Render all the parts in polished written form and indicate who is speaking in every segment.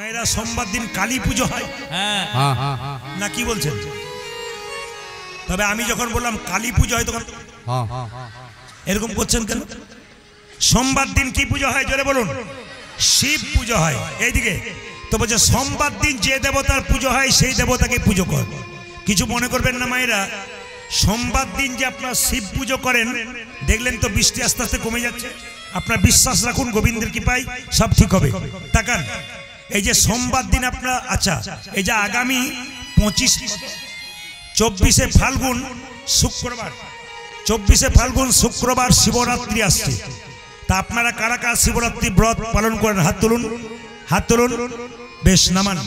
Speaker 1: মায়েরা সোমবার দিন কালী পুজো হয় না কি বলছেন? তবে আমি যখন বললাম কালী পুজো হয় তখন এরকম করছেন কেন? সোমবার দিন কি পুজো হয় জোরে বলুন? শিব পুজো হয়। এইদিকে তো বলছে সোমবার দিন যে দেবতার পুজো হয় সেই দেবতাকে পুজো কর। কিছু মনে করবেন না মায়েরা, সোমবার দিন যে আপনার শিব পুজো করেন, দেখলেন তো বৃষ্টি আস্তে আস্তে কমে যাচ্ছে। আপনার বিশ্বাস রাখুন গোবিন্দের কৃপায় সব ঠিক হবে। তাকান, এই যে সোমবার দিন আপনার, আচ্ছা এই যে আগামী 24শে ফাল্গুন শুক্রবার, 24শে ফাল্গুন শুক্রবার শিবরাত্রি আসছে। তা আপনারা কারা কারা শিবরাত্রি ব্রত পালন করেন? হাত তুলুন, হাত তুলুন। বেশ, নামান।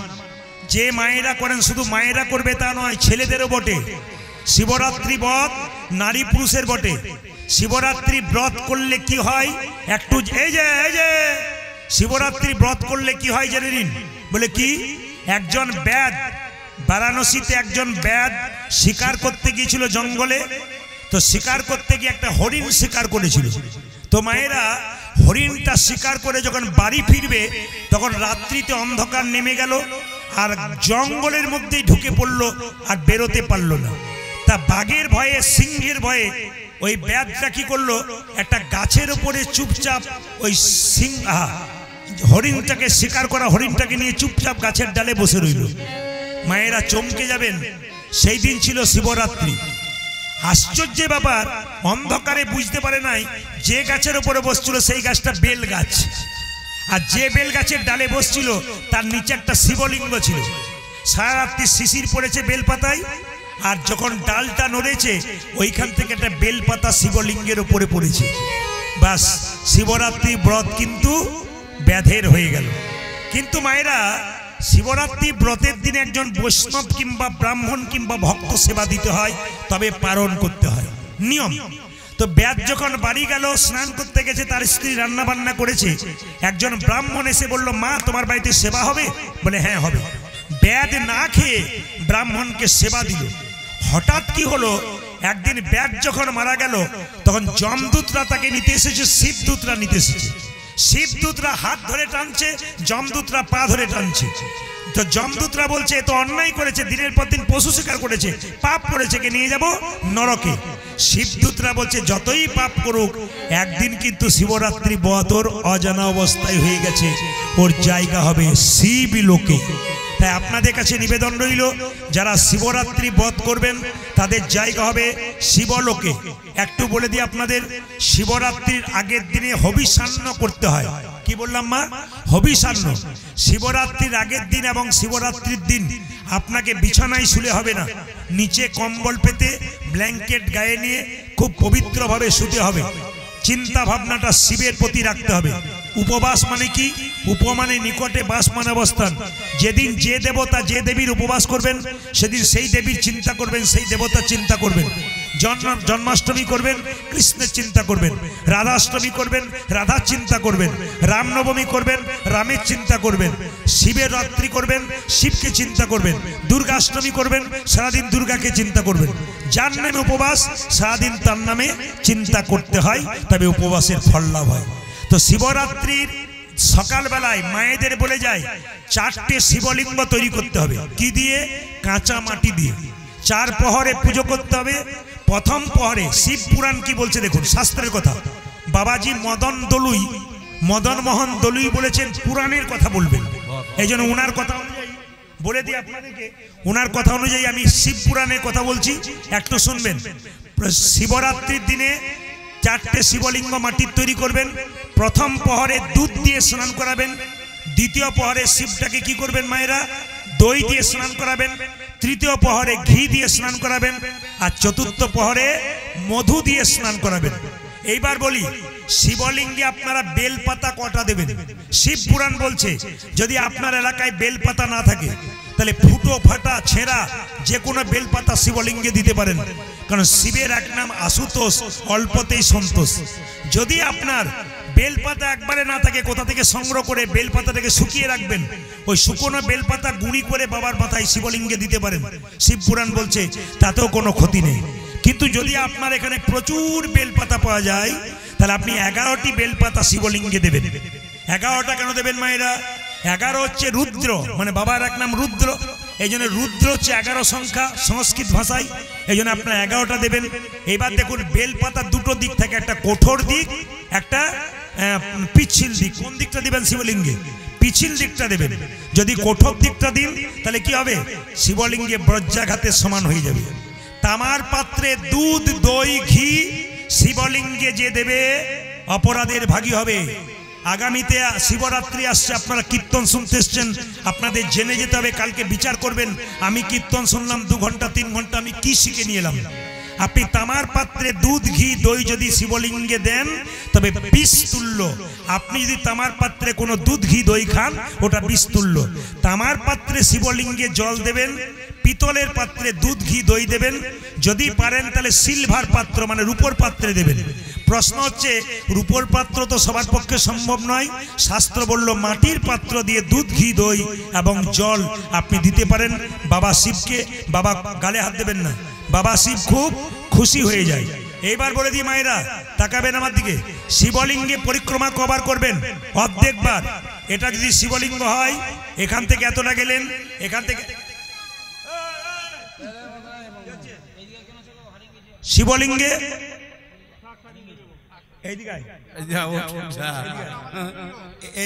Speaker 1: যে মায়েরা করেন, শুধু মায়েরা করবে তা নয়, ছেলেদেরও বটে। শিবরাত্রি ব্রত নারী পুরুষের বটে। শিবরাত্রি ব্রত করলে কি হয় একটু, এই যে শিবরাত্রি ব্রত করলে কি হয় জেনে নিন। বলে কি, একজন ব্যাদ, বারাণসীতে একজন ব্যাদ শিকার করতে গিয়েছিল জঙ্গলে। তো শিকার করতে গিয়ে একটা হরিণ শিকার করেছিল। তো মায়েরা হরিণটা শিকার করে যখন বাড়ি ফিরবে তখন রাত্রিতে অন্ধকার নেমে গেল আর জঙ্গলের মধ্যেই ঢুকে পড়লো আর বেরোতে পারলো না। তা বাঘের ভয়ে, সিংহের ভয়ে ওই ব্যাদটা কি করলো, একটা গাছের উপরে চুপচাপ ওই হরিণটাকে শিকার করা হরিণটাকে নিয়ে চুপচাপ গাছের ডালে বসে রইল। মায়েরা চমকে যাবেন, সেই দিন ছিল শিবরাত্রি। আশ্চর্যের ব্যাপার, অন্ধকারে বুঝতে পারে নাই যে গাছের উপরে বসছিল সেই গাছটা বেল গাছ, আর যে বেল গাছের ডালে বসছিল তার নিচে একটা শিবলিঙ্গ ছিল। সারা রাত্রি শিশির পড়েছে বেলপাতায়, আর যখন ডালটা নড়েছে ওইখান থেকে একটা বেলপাতা শিবলিঙ্গের উপরে পড়েছে। বাস, শিবরাত্রি ব্রত কিন্তু ব্যাধের হয়ে গেল। কিন্তু মায়েরা, শিবরাত্রি ব্রতের দিনে একজন বৈষ্ণব কিংবা ব্রাহ্মণ কিংবা ভক্ত সেবা দিতে হয়, তবে পালন করতে হয়, নিয়ম। তো ব্যাদ যখন বাড়ি গেল, স্নান করতে গেছে, তার স্ত্রী রান্না বান্না করেছে। একজন ব্রাহ্মণ এসে বলল, মা তোমার বাড়িতে সেবা হবে? বলে হ্যাঁ হবে। ব্যাদ না খেয়ে ব্রাহ্মণকে সেবা দিল। হঠাৎ কি হলো, একদিন ব্যাদ যখন মারা গেল তখন যমদূতরা তাকে নিতে এসেছে, শিবদূতরা নিতে এসেছে। শিবদূতরা হাত ধরে টানছে, যমদূতরা পা ধরে টানছে। তো যমদূতরা বলছে এ তো অন্যায় করেছে, দিনের পর দিন পশু শিকার করেছে, পাপ করেছে, কে নিয়ে যাব নরকে। শিবদূতরা বলছে যতই পাপ করুক একদিন কিন্তু শিবরাত্রি ব্রতর অজানা অবস্থায় হয়ে গেছে, ওর জায়গা হবে শিব লোকে। তাই আপনাদের কাছে নিবেদন রইল, যারা শিবরাত্রি ব্রত করবেন তাদের জায়গা হবে শিবলোকে। একটু বলে দিই আপনাদের, শিবরাত্রির আগের দিনে হবিষান্ন করতে হয়। কি বললাম মা? হবিষান্ন। শিবরাত্রির আগের দিন এবং শিবরাত্রির দিন আপনাকে বিছানায় শুলে হবে না, নিচে কম্বল পেতে ব্ল্যাঙ্কেট গায়ে নিয়ে খুব পবিত্রভাবে শুতে হবে। চিন্তা ভাবনাটা শিবের প্রতি রাখতে হবে। উপবাস মানে কি? উপমানে নিকটে, বাস মানে অবস্থান। যেদিন যে দেবতা যে দেবীর উপবাস করবেন সেদিন সেই দেবীর চিন্তা করবেন, সেই দেবতার চিন্তা করবেন। জন্মাষ্টমী করবেন, কৃষ্ণের চিন্তা করবেন। রাধাষ্টমী করবেন, রাধার চিন্তা করবেন। রামনবমী করবেন, রামের চিন্তা করবেন। শিবের রাত্রি করবেন, শিবকে চিন্তা করবেন। দুর্গাষ্টমী করবেন, সারাদিন দুর্গাকে চিন্তা করবেন। যার নামে উপবাস সারাদিন তার নামে চিন্তা করতে হয়, তবে উপবাসের ফল লাভ হয়। তো শিবরাত্রির সকালবেলায় মায়েদের বলে যায় 4টে শিবলিঙ্গ তৈরি করতে হবে। কি দিয়ে? কাঁচা মাটি দিয়ে। 4 প্রহরে পুজো করতে হবে। প্রথম প্রহরে শিব পুরাণ কি বলছে দেখুন, শাস্ত্রের কথা। বাবাজি মদন মোহন দলুই বলেছেন পুরাণের কথা বলবেন। এই জন্য ওনার কথা অনুযায়ী বলে দিই আপনাদেরকে, ওনার কথা অনুযায়ী আমি শিব পুরাণের কথা বলছি, একটু শুনবেন। শিবরাত্রির দিনে 4টে শিবলিঙ্গ মাটির তৈরি করবেন। প্রথম প্রহরে দুধ দিয়ে স্নান করাবেন। দ্বিতীয় প্রহরে শিবটাকে কি করবেন মায়েরা? দই দিয়ে স্নান করাবেন। তৃতীয় প্রহরে ঘি দিয়ে স্নান করাবেন। আর চতুর্থ প্রহরে মধু দিয়ে স্নান করাবেন। এইবার বলি, শিবলিঙ্গে আপনারা বেলপাতা কটা দেবেন? শিব পুরাণ বলছে যদি আপনার এলাকায় বেলপাতা না থাকে তাহলে ফুটো ফাটা ছেঁড়া যে কোনো বেলপাতা শিবলিঙ্গে দিতে পারেন, কারণ শিবের এক নাম আশুতোষ, অল্পতেই সন্তোষ। যদি আপনার বেলপাতা একবারে না থাকে, কোথা থেকে সংগ্রহ করে বেলপাতাটাকে শুকিয়ে রাখবেন, ওই শুকনো বেলপাতা গুঁড়ি করে বাবার মাথায় শিবলিঙ্গে দিতে পারেন। শিব পুরাণ বলছে তাতেও কোনো ক্ষতি নেই। কিন্তু যদি আপনার এখানে প্রচুর বেলপাতা পাওয়া যায় তাহলে আপনি 11টি বেলপাতা শিবলিঙ্গে দেবেন। 11টা কেন দেবেন মায়েরা? 11 হচ্ছে রুদ্র, মানে বাবার এক নাম রুদ্র, এই জন্য রুদ্র হচ্ছে 11 সংখ্যা সংস্কৃত ভাষায়, এই জন্য আপনারা 11টা দেবেন। এবার দেখুন বেলপাতার দুটো দিক থাকে, একটা কঠোর দিক, একটা পিচ্ছিল দিক। কোন দিকটা দিবেন শিবলিঙ্গে? পিছিল দিকটা দেবেন। যদি কঠোর দিকটা দিন তাহলে কি হবে? শিবলিঙ্গে বজ্রাঘাতের সমান হয়ে যাবে। তামার পাত্রে দুধ, দই, ঘি শিবলিঙ্গে যে দেবে অপরাধের ভাগী হবে। আগামীতে শিবরাত্রি আসছে, আপনারা কীর্তন শুনতে এসছেন, আপনাদের জেনে যেতে হবে, কালকে বিচার করবেন আমি কীর্তন শুনলাম 2 ঘন্টা 3 ঘন্টা, আমি কি শিখে নিয়ে এলাম। আপনি তামার পাত্রে দুধ, ঘি, দই যদি শিবলিঙ্গে দেন তবে বিষ তুল্য। আপনি যদি তামার পাত্রে কোনো দুধ, ঘি, দই খান ওটা বিষ তুল্য। তামার পাত্রে শিবলিঙ্গে জল দেবেন, পিতলের পাত্রে দুধ, ঘি, দই দেবেন। যদি পারেন তাহলে সিলভার পাত্র মানে রূপোর পাত্রে দেবেন। প্রশ্ন হচ্ছে রূপোর পাত্র তো সবার পক্ষে সম্ভব নয়, শাস্ত্র বলল মাটির পাত্র দিয়ে দুধ, ঘি, দই এবং জল আপনি দিতে পারেন বাবা শিবকে। বাবা গালে হাত দেবেন না, বাবা শিব খুব খুশি হয়ে যায়। এইবার বলে দিই মায়েরা, তাকাবেন আমার দিকে, শিবলিঙ্গে পরিক্রমা কবার করবেন? অর্ধেকবার। এটা যদি শিবলিঙ্গ হয়, এখান থেকে এতটা গেলেন, এখান থেকে শিবলিঙ্গে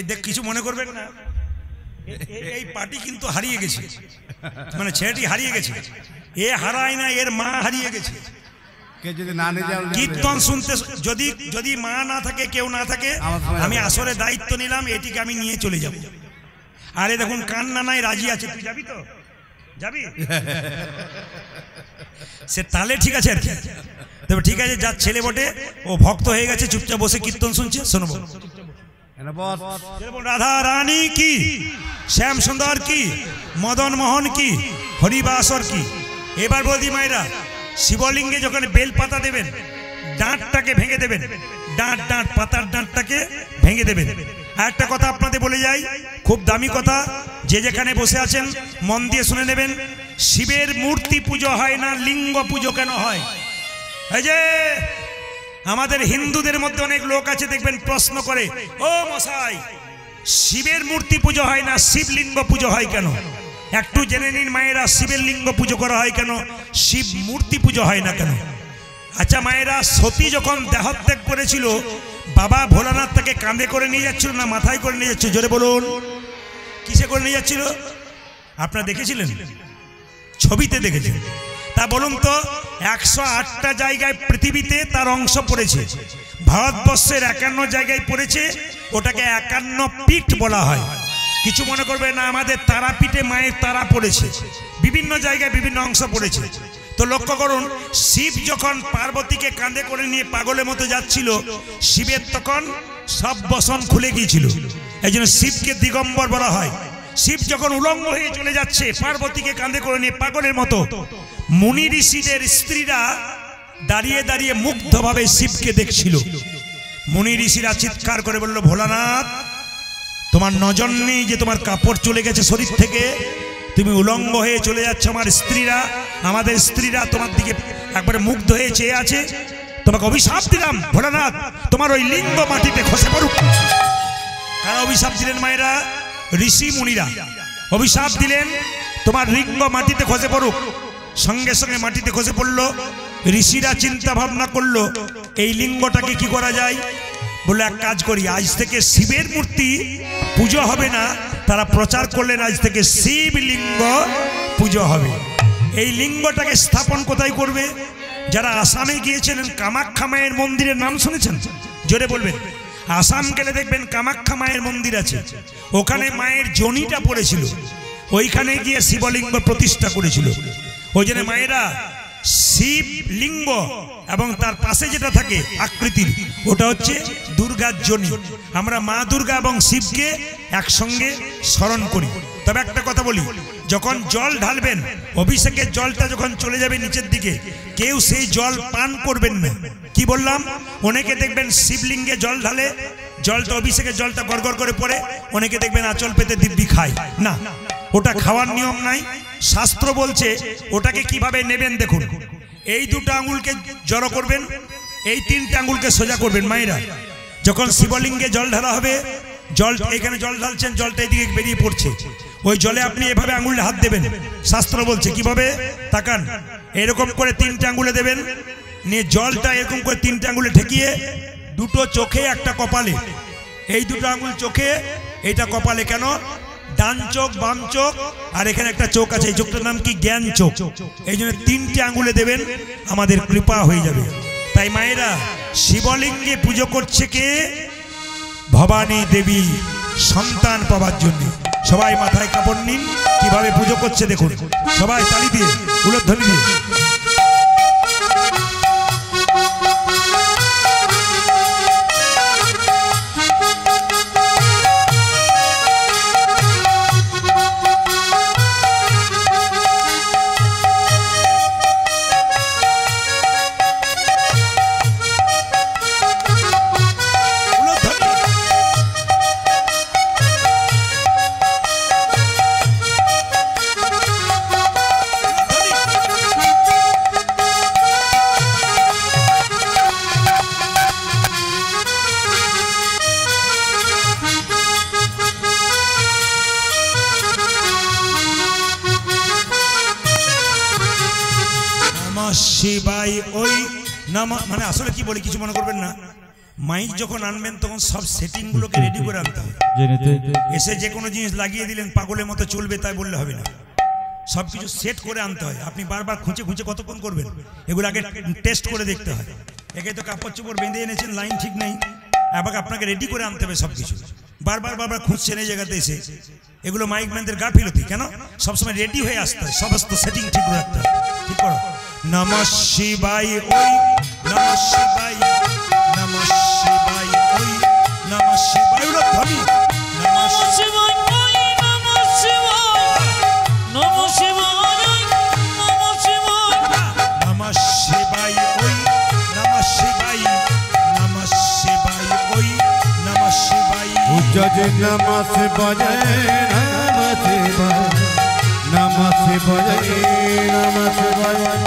Speaker 1: দেখ, কিছু মনে করবেন না, এই পার্টি কিন্তু হারিয়ে গেছে, মানে ছেলেটি হারিয়ে গেছে। এ হারায় না, এর মা হারিয়ে গেছে। কীর্তন শুনতে যদি মা না থাকে, কেউ না থাকে, আমি আসলে দায়িত্ব নিলাম, এটিকে আমি নিয়ে চলে যাব। আরে দেখুন কান্না নাই, রাজি আছে। তুই যাবি তো? যাবি? সে তাহলে ঠিক আছে আর কি। তবে ঠিক আছে, যার ছেলে বটে, ও ভক্ত হয়ে গেছে, চুপচাপ বসে কীর্তন শুনছে, শোনবো। রাধা রানী কি, শ্যাম সুন্দর কি, মদন মোহন কি, হরিবাসর কি। এবার বলদি মায়েরা, শিবলিঙ্গে যখন বেলপাতা দেবেন, ডাঁটটাকে ভেঙে দেবেন, ডাঁট পাতার ডাঁটটাকে ভেঙে দেবেন। আর একটা কথা আপনাদের বলে যাই, খুব দামি কথা, যে যেখানে বসে আছেন মন দিয়ে শুনে নেবেন। শিবের মূর্তি পুজো হয় না, লিঙ্গ পুজো কেন হয়? এই যে আমাদের হিন্দুদের মধ্যে অনেক লোক আছে দেখবেন প্রশ্ন করে, ও মশাই শিবের মূর্তি পুজো হয় না, শিবলিঙ্গ পুজো হয় কেন? একটু জেনে নিন মায়েরা, শিবের লিঙ্গ পুজো করা হয় কেন, শিব মূর্তি পুজো হয় না কেন? আচ্ছা মায়েরা, সতী যখন দেহত্যাগ করেছিল, বাবা ভোলানাথ তাকে কাঁধে করে নিয়ে যাচ্ছিল না মাথায় করে নিয়ে যাচ্ছিল? জোরে বলুন, কিসে করে নিয়ে যাচ্ছিল? আপনারা দেখেছিলেন? ছবিতে দেখেছেন? তা বলুন তো, 108টা জায়গায় পৃথিবীতে তার অংশ পড়েছে, ভারতবর্ষের 51 জায়গায় পড়েছে, ওটাকে 51 পীঠ বলা হয়। কিছু মনে করবে না, আমাদের তারাপীঠে মায়ের তারা পড়েছে, বিভিন্ন জায়গায় বিভিন্ন অংশ পড়েছে। তো লক্ষ্য করুন, শিব যখন পার্বতীকে কাঁধে করে নিয়ে পাগলের মতো যাচ্ছিল, শিবের তখন সব বসন খুলে গিয়েছিল, এই জন্য শিবকে দিগম্বর বলা হয়। শিব যখন উলঙ্গ হয়ে চলে যাচ্ছে পার্বতীকে কাঁধে করে নিয়ে পাগলের মতো, মুনি ঋষিদের স্ত্রীরা দাঁড়িয়ে দাঁড়িয়ে মুগ্ধভাবে শিবকে দেখছিল। মুনি ঋষিরা চিৎকার করে বলল, ভোলানাথ তোমার নজর নেই যে তোমার কাপড় চলে গেছে শরীর থেকে, তুমি উলঙ্গ হয়ে চলে যাচ্ছ, আমার স্ত্রীরা, আমাদের স্ত্রীরা তোমার দিকে একবারে মুগ্ধ হয়ে চেয়ে আছে, তোমাকে অভিশাপ দিলাম ভোলানাথ, তোমার ওই লিঙ্গ মাটিতে খসে পড়ুক। কারা অভিশাপ দিলেন মায়েরা? ঋষি মুনিরা অভিশাপ দিলেন, তোমার লিঙ্গ মাটিতে খসে পড়ুক। সঙ্গে সঙ্গে মাটিতে খসে পড়লো। ঋষিরা চিন্তা ভাবনা করলো, এই লিঙ্গটাকে কি করা যায়? বলে এক কাজ করি, আজ থেকে শিবের মূর্তি পুজো হবে না, তারা প্রচার করলেন আজ থেকে শিবলিঙ্গ পুজো হবে। এই লিঙ্গটাকে স্থাপন কোথায় করবে? যারা আসামে গিয়েছিলেন কামাখ্যা মায়ের মন্দিরের নাম শুনেছেন? জোরে বলবেন। আসাম গেলে দেখবেন কামাখ্যা মায়ের মন্দির আছে, ওখানে মায়ের জনিটা পড়েছিল, ওইখানে গিয়ে শিবলিঙ্গ প্রতিষ্ঠা করেছিল। ওই জন্য মায়েরা শিবলিঙ্গ এবং তার পাশে যেটা থাকে আকৃতির, ওটা হচ্ছে দুর্গার জনি। আমরা মা দুর্গা এবং শিবকে একসঙ্গে স্মরণ করি। তবে একটা কথা বলি, যখন জল ঢালবেন, অভিষেকের জলটা যখন চলে যাবে নিচের দিকে, কেউ সেই জল পান করবেন না। কি বললাম? অনেকে দেখবেন শিবলিঙ্গে জল ঢালে, জলটা অভিষেকের জলটা গড়গড় করে পড়ে, অনেকে দেখবেন আঁচল পেতে দিব্যি খায় না, ওটা খাওয়ার নিয়ম নাই। শাস্ত্র বলছে ওটাকে কিভাবে নেবেন দেখুন, এই দুটো আঙুলকে জড়ো করবেন, এই 3টে আঙুলকে সোজা করবেন। মায়েরা যখন শিবলিঙ্গে জল ঢালা হবে, জল এখানে জল ঢালছেন, জলটা এদিকে বেরিয়ে পড়ছে, ওই জলে আপনি এভাবে আঙুলে হাত দেবেন। শাস্ত্র বলছে কিভাবে, তাকান, এরকম করে 3টে আঙুলে দেবেন, নিয়ে জলটা এরকম করে 3টে আঙুলে ঠেকিয়ে দুটো চোখে একটা কপালে, এই দুটো আঙুল চোখে, এইটা কপালে। কেন? ডান চোখ বাম চোখ আর এখানে একটা চোখ আছে, এই চোখটার নাম কি? জ্ঞান চোখ। এই জন্য 3টে আঙুলে দেবেন, আমাদের কৃপা হয়ে যাবে। তাই মায়েরা শিবলিঙ্গে পুজো করছে কে? ভবানী দেবী, সন্তান পাওয়ার জন্য। সবাই মাথায় কাপড় নিন, কিভাবে পুজো করছে দেখুন, সবাই তালি দিয়ে উলধ্বনি দিয়ে। শিবাই ওই নাম, মানে আসলে কি বলি কিছু মনে করবেন না, মাইক যখন আনবেন তখন সব সেটিং গুলোকে রেডি করে আনতে হবে। এসে যে কোনো জিনিস লাগিয়ে দিলেন পাগলের মতো চলবে তাই বললে হবে না, সবকিছু সেট করে আনতে হয়। আপনি বারবার খুঁজে খুঁজে কতক্ষণ করবেন, এগুলো আগে টেস্ট করে দেখতে হয়। একে তো কাপড় চোপড় বেঁধে এনেছেন, লাইন ঠিক নেই, আবার আপনাকে রেডি করে আনতে হবে সবকিছু। বারবার বারবার খুঁজছেন এই জায়গাতে এসে, এগুলো মাইক ম্যানদের গাফিলতি। কেন? সবসময় রেডি হয়ে আসতে হয়, সমস্ত সেটিং ঠিক রাখতে হয়। ঠিক করো। নমঃ শিবায় ওই, নমঃ শিবায়, নমঃ শিবায় ওই, নমঃ শিবায় ধ্বনি, নমঃ শিবায় ওই, নমঃ শিবায়, নমঃ শিবায়, নমঃ শিবায়, নমঃ শিবায় ওই, নমঃ শিবায়, নমঃ শিবায় ওই, নমঃ শিবায়।
Speaker 2: উজ্জজ নমঃ শিবায়, নমঃ শিবায়, নমঃ শিবায়, নমঃ শিবায়।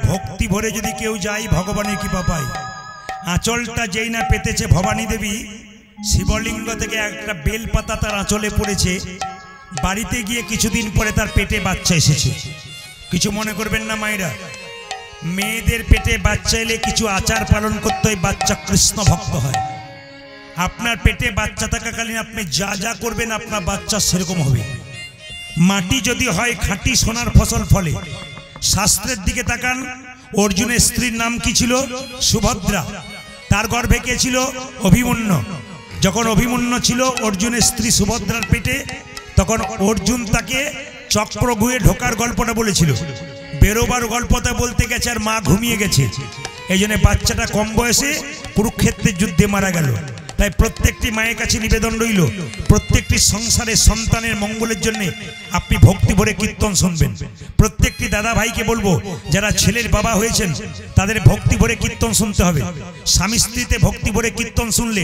Speaker 1: ভক্তি ভরে যদি কেউ যায় ভগবানের কৃপা পায়। আঁচলটা যেই না পেতেছে ভবানী দেবী, শিবলিঙ্গ থেকে একটা বেলপাতা তার আঁচলে পড়েছে, বাড়িতে গিয়ে কিছুদিন পরে তার পেটে বাচ্চা এসেছে। কিছু মনে করবেন না মায়েরা, মেয়েদের পেটে বাচ্চা এলে কিছু আচার পালন করতে হয়, বাচ্চা কৃষ্ণ ভক্ত হয়। আপনার পেটে বাচ্চা থাকাকালীন আপনি যা যা করবেন আপনার বাচ্চা সেরকম হবে। মাটি যদি হয় খাঁটি সোনার ফসল ফলে। শাস্ত্রের দিকে তাকান, অর্জুনের স্ত্রীর নাম কি ছিল? সুভদ্রা। তার গর্ভে কে ছিল? অভিমন্যু। যখন অভিমন্যু ছিল অর্জুনের স্ত্রী সুভদ্রার পেটে, তখন অর্জুন তাকে চক্রগুহে ঢোকার গল্পটা বলেছিল। বেরোবার গল্পটা বলতে গেছে আর মা ঘুমিয়ে গেছে, এই জন্য বাচ্চাটা কম বয়সে কুরুক্ষেত্রের যুদ্ধে মারা গেল। তাই প্রত্যেকটি মায়ের কাছে নিবেদন রইল, প্রত্যেকটি সংসারের সন্তানের মঙ্গলের জন্য আপনি ভক্তি ভরে কীর্তন শুনবেন। প্রত্যেকটি দাদা ভাইকে বলবো, যারা ছেলের বাবা হয়েছেন তাদের ভক্তি ভরে কীর্তন শুনতে হবে। স্বামী স্ত্রীতে ভক্তি ভরে কীর্তন শুনলে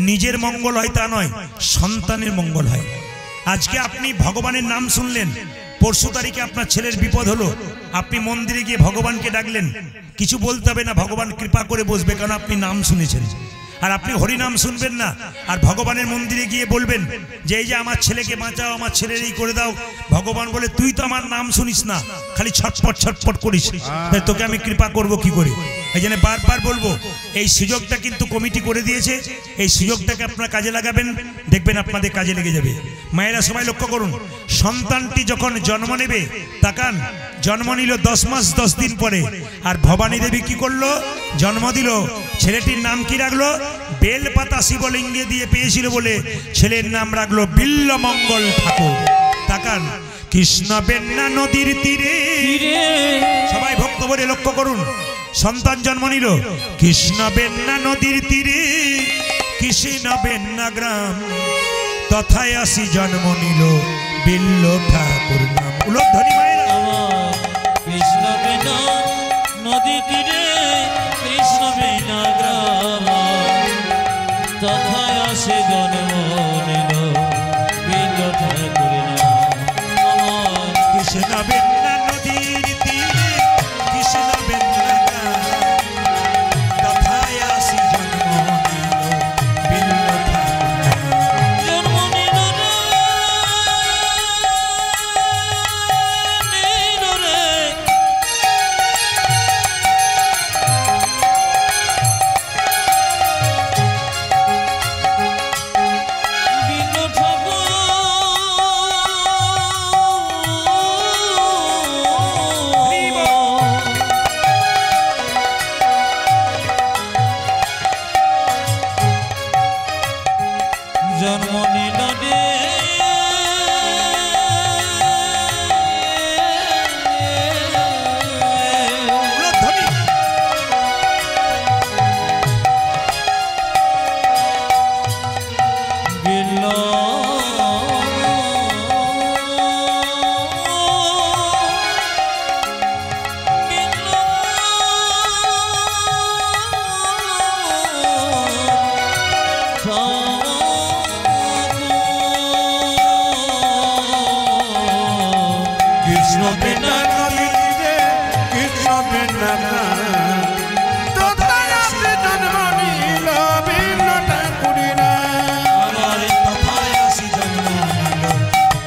Speaker 1: নিজের মঙ্গল হয় তা নয়, সন্তানের মঙ্গল হয়। আজকে আপনি ভগবানের নাম শুনলেন, পরশু তারিখে আপনার ছেলের বিপদ হলো, আপনি মন্দিরে গিয়ে ভগবানকে ডাকলেন, কিছু বলতে হবে না, ভগবান কৃপা করে বসবে, কারণ আপনি নাম শুনেছেন। আর আপনি হরিনাম শুনবেন না, আর ভগবানের মন্দিরে গিয়ে বলবেন যে এই যে আমার ছেলেকে বাঁচাও, আমার ছেলের এই করে দাও। ভগবান বলে তুই তো আমার নাম শুনিস না, খালি ছটপট ছটপট করিস, তাই তোকে আমি কৃপা করব কি করে? এই জন্য বারবার বলবো, এই সুযোগটা কিন্তু কমিটি করে দিয়েছে, এই সুযোগটাকে আপনারা কাজে লাগাবেন, দেখবেন আপনাদের কাজে লেগে যাবে। মায়েরা সবাই লক্ষ্য করুন, সন্তানটি যখন জন্ম নেবে, তাকান, জন্ম নিল 10 মাস 10 দিন পরে, আর ভবানী দেবী কি করলো? জন্ম দিল। ছেলেটির নাম কি রাখলো? বেলপাতা শিবলিঙ্গে দিয়ে পেয়েছিল বলে ছেলের নাম রাখলো বিল্লমঙ্গল ঠাকুর। তাকান, কৃষ্ণ বেন্না নদীর তীরে, সবাই ভক্ত বলে লক্ষ্য করুন, সন্তান জন্ম নিল কৃষ্ণ বেন্না নদীর তীরে, কৃষ্ণ বেন্না গ্রাম, তথায় আসি জন্ম নিল বিল্ল ঠাকুর নাম। উলধ্বনি মায়েরা,
Speaker 3: কৃষ্ণ বেনা নদী তীরে, কৃষ্ণ বেনা গ্রাম, তথায় আসে জন্ম নিল বিল্ল ঠাকুর নাম।
Speaker 1: কৃষ্ণ বেন্না নদীর তীরে, কৃষ্ণ বেন্না গ্রাম, তথায় আসি জন্ম নিল বিল্ল ঠাকুর নাম।
Speaker 3: জন্ম নিল রে, বিল্ল ঠাকুর জন্ম নিল রে,
Speaker 1: উলধ্বনি,
Speaker 3: বিল্ল
Speaker 2: কৃষ্ণ বেন্না নদীর তীরে, কৃষ্ণ বেন্না গ্রাম, তথায় আসি জন্ম নিল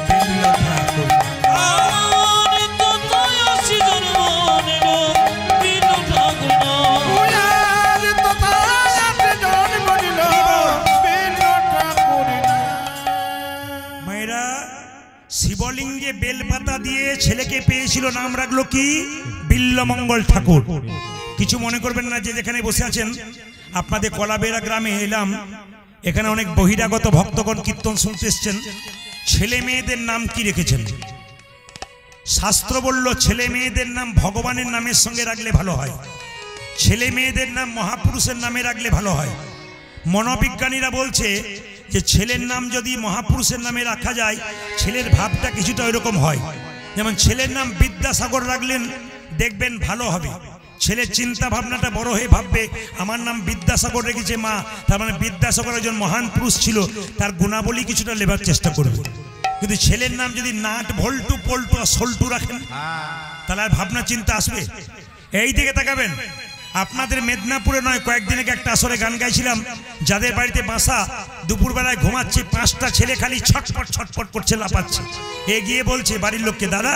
Speaker 2: বিল্ল ঠাকুর নাম।
Speaker 1: তথায় আসি জন্ম নিল বিল্ল ঠাকুর
Speaker 2: উয়ার তথায় আসি জন্ম নিল বিল্ল ঠাকুর নাম।
Speaker 1: মায়েরা, শিবলিঙ্গে বেলপাতা দিয়ে ছেলেকে পেয়েছিল, নাম রাখলো কি? বিল্লমঙ্গল ঠাকুর। কিছু মনে করবেন না, যে যেখানে বসে আছেন, আপনাদের কলাবেড়া গ্রামে এলাম, এখানে অনেক বহিরাগত ভক্তগণ কীর্তন শুনতে এসছেন। ছেলে মেয়েদের নাম কি রেখেছেন? শাস্ত্র বলল ছেলে মেয়েদের নাম ভগবানের নামের সঙ্গে রাখলে ভালো হয়, ছেলে মেয়েদের নাম মহাপুরুষের নামে রাখলে ভালো হয়। মনোবিজ্ঞানীরা বলছে যে ছেলের নাম যদি মহাপুরুষের নামে রাখা যায়, ছেলের ভাবটা কিছুটা ওইরকম হয়। যেমন ছেলের নাম বিদ্যাসাগর রাখলেন, দেখবেন ভালো হবে। ছেলের চিন্তা ভাবনাটা বড় হয়ে ভাববে আমার নাম বিদ্যাসাগর রেখেছে মা, তার মানে বিদ্যাসাগর একজন মহান পুরুষ ছিল, তার গুণাবলী কিছুটা লেবার চেষ্টা করবে। কিন্তু ছেলের নাম যদি নাট ভল্টু পল্টু আর সল্টু রাখেন, তাহলে আর ভাবনা চিন্তা আসবে? এই দিকে তাকাবেন, আপনাদের মেদিনীপুরে নয়, কয়েকদিন আগে একটা আসরে গান গাইছিলাম, যাদের বাড়িতে বাসা, দুপুরবেলায় ঘুমাচ্ছে, 5টা ছেলে খালি ছটপট ছটপট করছে, লাপাচ্ছে। এগিয়ে বলছে বাড়ির লোককে, দাদা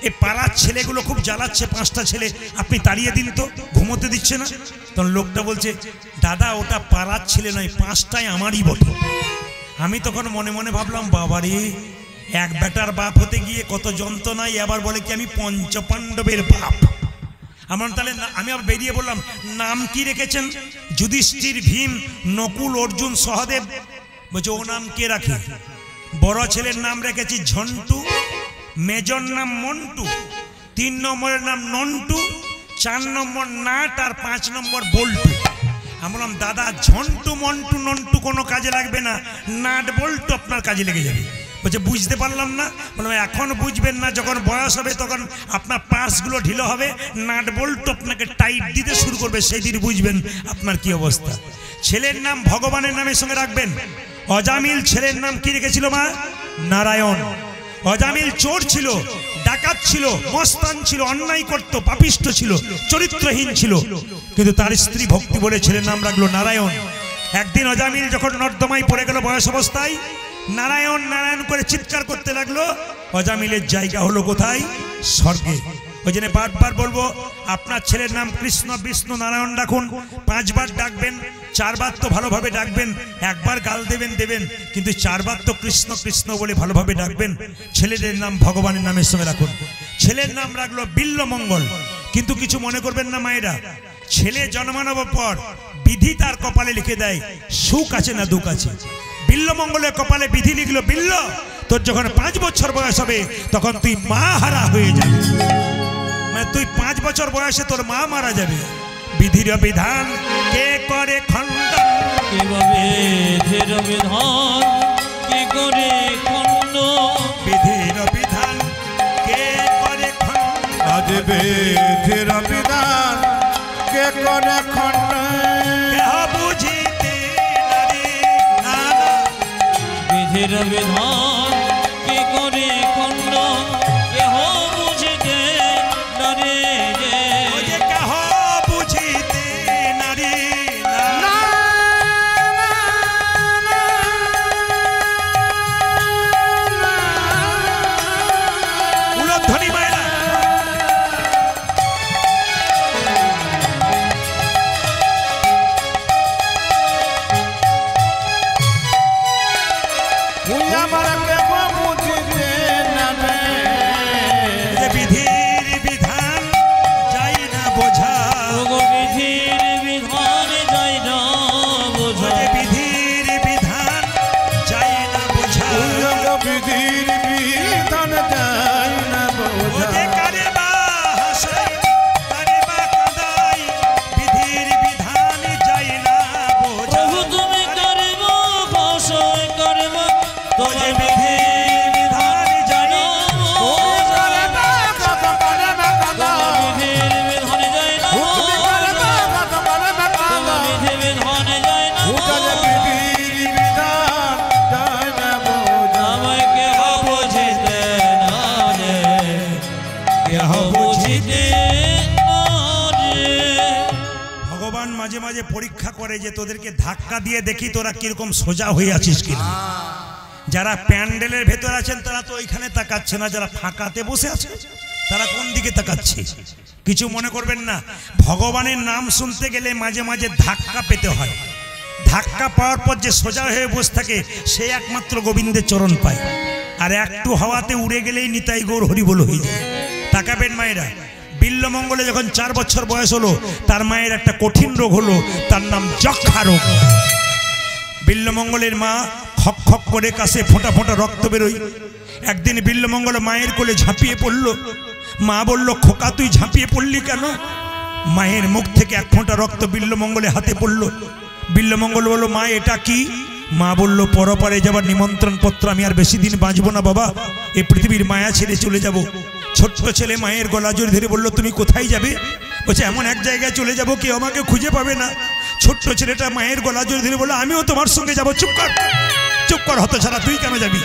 Speaker 1: এই পাড়ার ছেলেগুলো খুব জ্বালাচ্ছে, 5টা ছেলে, আপনি তাড়িয়ে দিন তো, ঘুমোতে দিচ্ছে না। তখন লোকটা বলছে, দাদা ওটা পাড়ার ছেলে নয়, 5টাই আমারই বটে। আমি তখন মনে মনে ভাবলাম, বাবারে, এক বেটার বাপ হতে গিয়ে কত যন্ত্রণায়, আবার বলে কি আমি পঞ্চপাণ্ডবের বাপ। আমার তাহলে আমি আবার বেরিয়ে বললাম, নাম কি রেখেছেন? যুধিষ্ঠির, ভীম, নকুল, অর্জুন, সহদেব, বলছে ও নাম কে রাখে? বড় ছেলের নাম রেখেছি ঝন্টু, মেজর নাম মন্টু, 3 নম্বরের নাম নন্টু, 4 নম্বর নাট আর 5 নম্বর বল্টু। আমি বললাম দাদা ঝন্টু মন্টু নন্টু কোনো কাজে লাগবে না, নাট বল্টু আপনার কাজে লেগে যাবে। বলছে বুঝতে পারলাম না। বললাম এখন বুঝবেন না, যখন বয়স হবে তখন আপনার পার্সগুলো ঢিলো হবে, নাট বল্টু আপনাকে টাইট দিতে শুরু করবে, সেই দিন বুঝবেন আপনার কি অবস্থা। ছেলের নাম ভগবানের নামের সঙ্গে রাখবেন। অজামিল ছেলের নাম কি রেখেছিল মা? নারায়ণ। অজামিল চোর ছিল, ডাকাত ছিল, মস্তান ছিল, অন্যায় করত, পাপিষ্ঠ ছিল, চরিত্রহীন ছিল, কিন্তু তার স্ত্রী ভক্তি বলে ছেলের নাম রাখলো নারায়ণ। একদিন অজামিল যখন নর্দমায় পড়ে গেল বয়স অবস্থায়, নারায়ণ নারায়ণ করে চিৎকার করতে লাগলো। অজামিলের জায়গা হলো কোথায়? স্বর্গে। ওই জন্য বারবার বলবো আপনার ছেলের নাম কৃষ্ণ বিষ্ণু নারায়ণ রাখুন, 5 বার ডাকবেন, 4 বার তো ভালোভাবে ডাকবেন, 1 বার গাল দেবেন, কিন্তু 4 বার তো কৃষ্ণ কৃষ্ণ বলে ভালোভাবে ডাকবেন। ছেলেদের নাম ভগবানের নামের সঙ্গে রাখুন। ছেলের নাম রাখলো বিল্লমঙ্গল। কিন্তু কিছু মনে করবেন না মায়েরা, ছেলে জন্মানোর পর বিধি তার কপালে লিখে দেয় সুখ আছে না দুঃখ আছে। বিল্লমঙ্গলের কপালে বিধি লিখলো বিল্ল তোর যখন 5 বছর বয়স হবে তখন তুই মা হারা হয়ে যাবে, মানে তুই 5 বছর বয়সে তোর মা মারা যাবে। বিধির বিধান কে করে খণ্ডন,
Speaker 3: বিধির বিধান কে করে খণ্ডন,
Speaker 1: বিধির বিধান কে করে খণ্ডন,
Speaker 2: আজ বিধির বিধান কে করে খণ্ডন,
Speaker 1: কেহ বুঝিতে নারী নানা।
Speaker 3: বিধির বিধান কে করে খণ্ডন, কেহ বুঝিতে নারে রে।
Speaker 1: ওই যে কেহ বুঝিতে নারী নানা। উলধ্বনি মায়েরা,
Speaker 2: তুই আমার কেহ বুঝিতে নারে,
Speaker 1: যে বিধির বিধান যাই না বোঝা,
Speaker 3: ওগো বিধির বিধান যাই না বোঝা,
Speaker 1: যে বিধির বিধান যাই না বোঝা।
Speaker 2: বিধির বিধান যায় না বোঝা,
Speaker 1: ওরে কারে বা হাসাই, কারে বা কাঁদাই, বিধির বিধান যাই না বোঝা।
Speaker 3: প্রভু তুমি করিব বসয় করিব তোমার
Speaker 1: ওরে বিধির বিধান যাই না বোঝা।
Speaker 3: তোমার বিধির বিধান যাই না তোমার বিধির বিধান যাই না আমায় কেহ বুঝিতে না রে, কেহ বুঝিতে না রে।
Speaker 1: ভগবান মাঝে মাঝে পরীক্ষা করে যে তোদেরকে ধাক্কা দিয়ে দেখি তোরা কিরকম সোজা হয়ে আছিস কিনা। যারা প্যান্ডেলের ভেতর আছেন তারা তো ওইখানে তাকাচ্ছে না, যারা ফাঁকাতে বসে আছে তারা কোন দিকে তাকাচ্ছে। কিছু মনে করবেন না, ভগবানের নাম শুনতে গেলে মাঝে মাঝে ধাক্কা পেতে হয়। ধাক্কা পাওয়ার পর যে সোজা হয়ে বসে থাকে সে একমাত্র গোবিন্দের চরণ পায়, আর একটু হাওয়াতে উড়ে গেলেই নিতাই গৌর হরি বল হয়ে যায়। তাকাবেন মায়েরা, বিল্লমঙ্গলে যখন 4 বছর বয়স হলো তার মায়ের একটা কঠিন রোগ হলো, তার নাম যক্ষা রোগ। বিল্লমঙ্গলের মা খক খক করে কাছে ফোঁটা ফোঁটা রক্ত বেরোয়। একদিন বিল্লমঙ্গল মায়ের কোলে ঝাঁপিয়ে পড়ল। মা বলল খোকা তুই ঝাঁপিয়ে পড়লি কেন? মায়ের মুখ থেকে 1 ফোঁটা রক্ত বিল্লমঙ্গলের হাতে পড়ল। বিল্লমঙ্গল বলল মা এটা কি? মা বলল পরপারে যাবার নিমন্ত্রণ পত্র, আমি আর বেশি দিন বাঁচবো না বাবা, এই পৃথিবীর মায়া ছেড়ে চলে যাব। ছোট্ট ছেলে মায়ের গলা জড়িয়ে ধরে বলল তুমি কোথায় যাবে? বলছে এমন এক জায়গায় চলে যাব কেউ আমাকে খুঁজে পাবে না। ছোট্ট ছেলেটা মায়ের গলা জড়িয়ে ধরে বলল আমিও তোমার সঙ্গে যাব। চুপ কর, চুপ কর হতছাড়া, তুই কেন যাবি?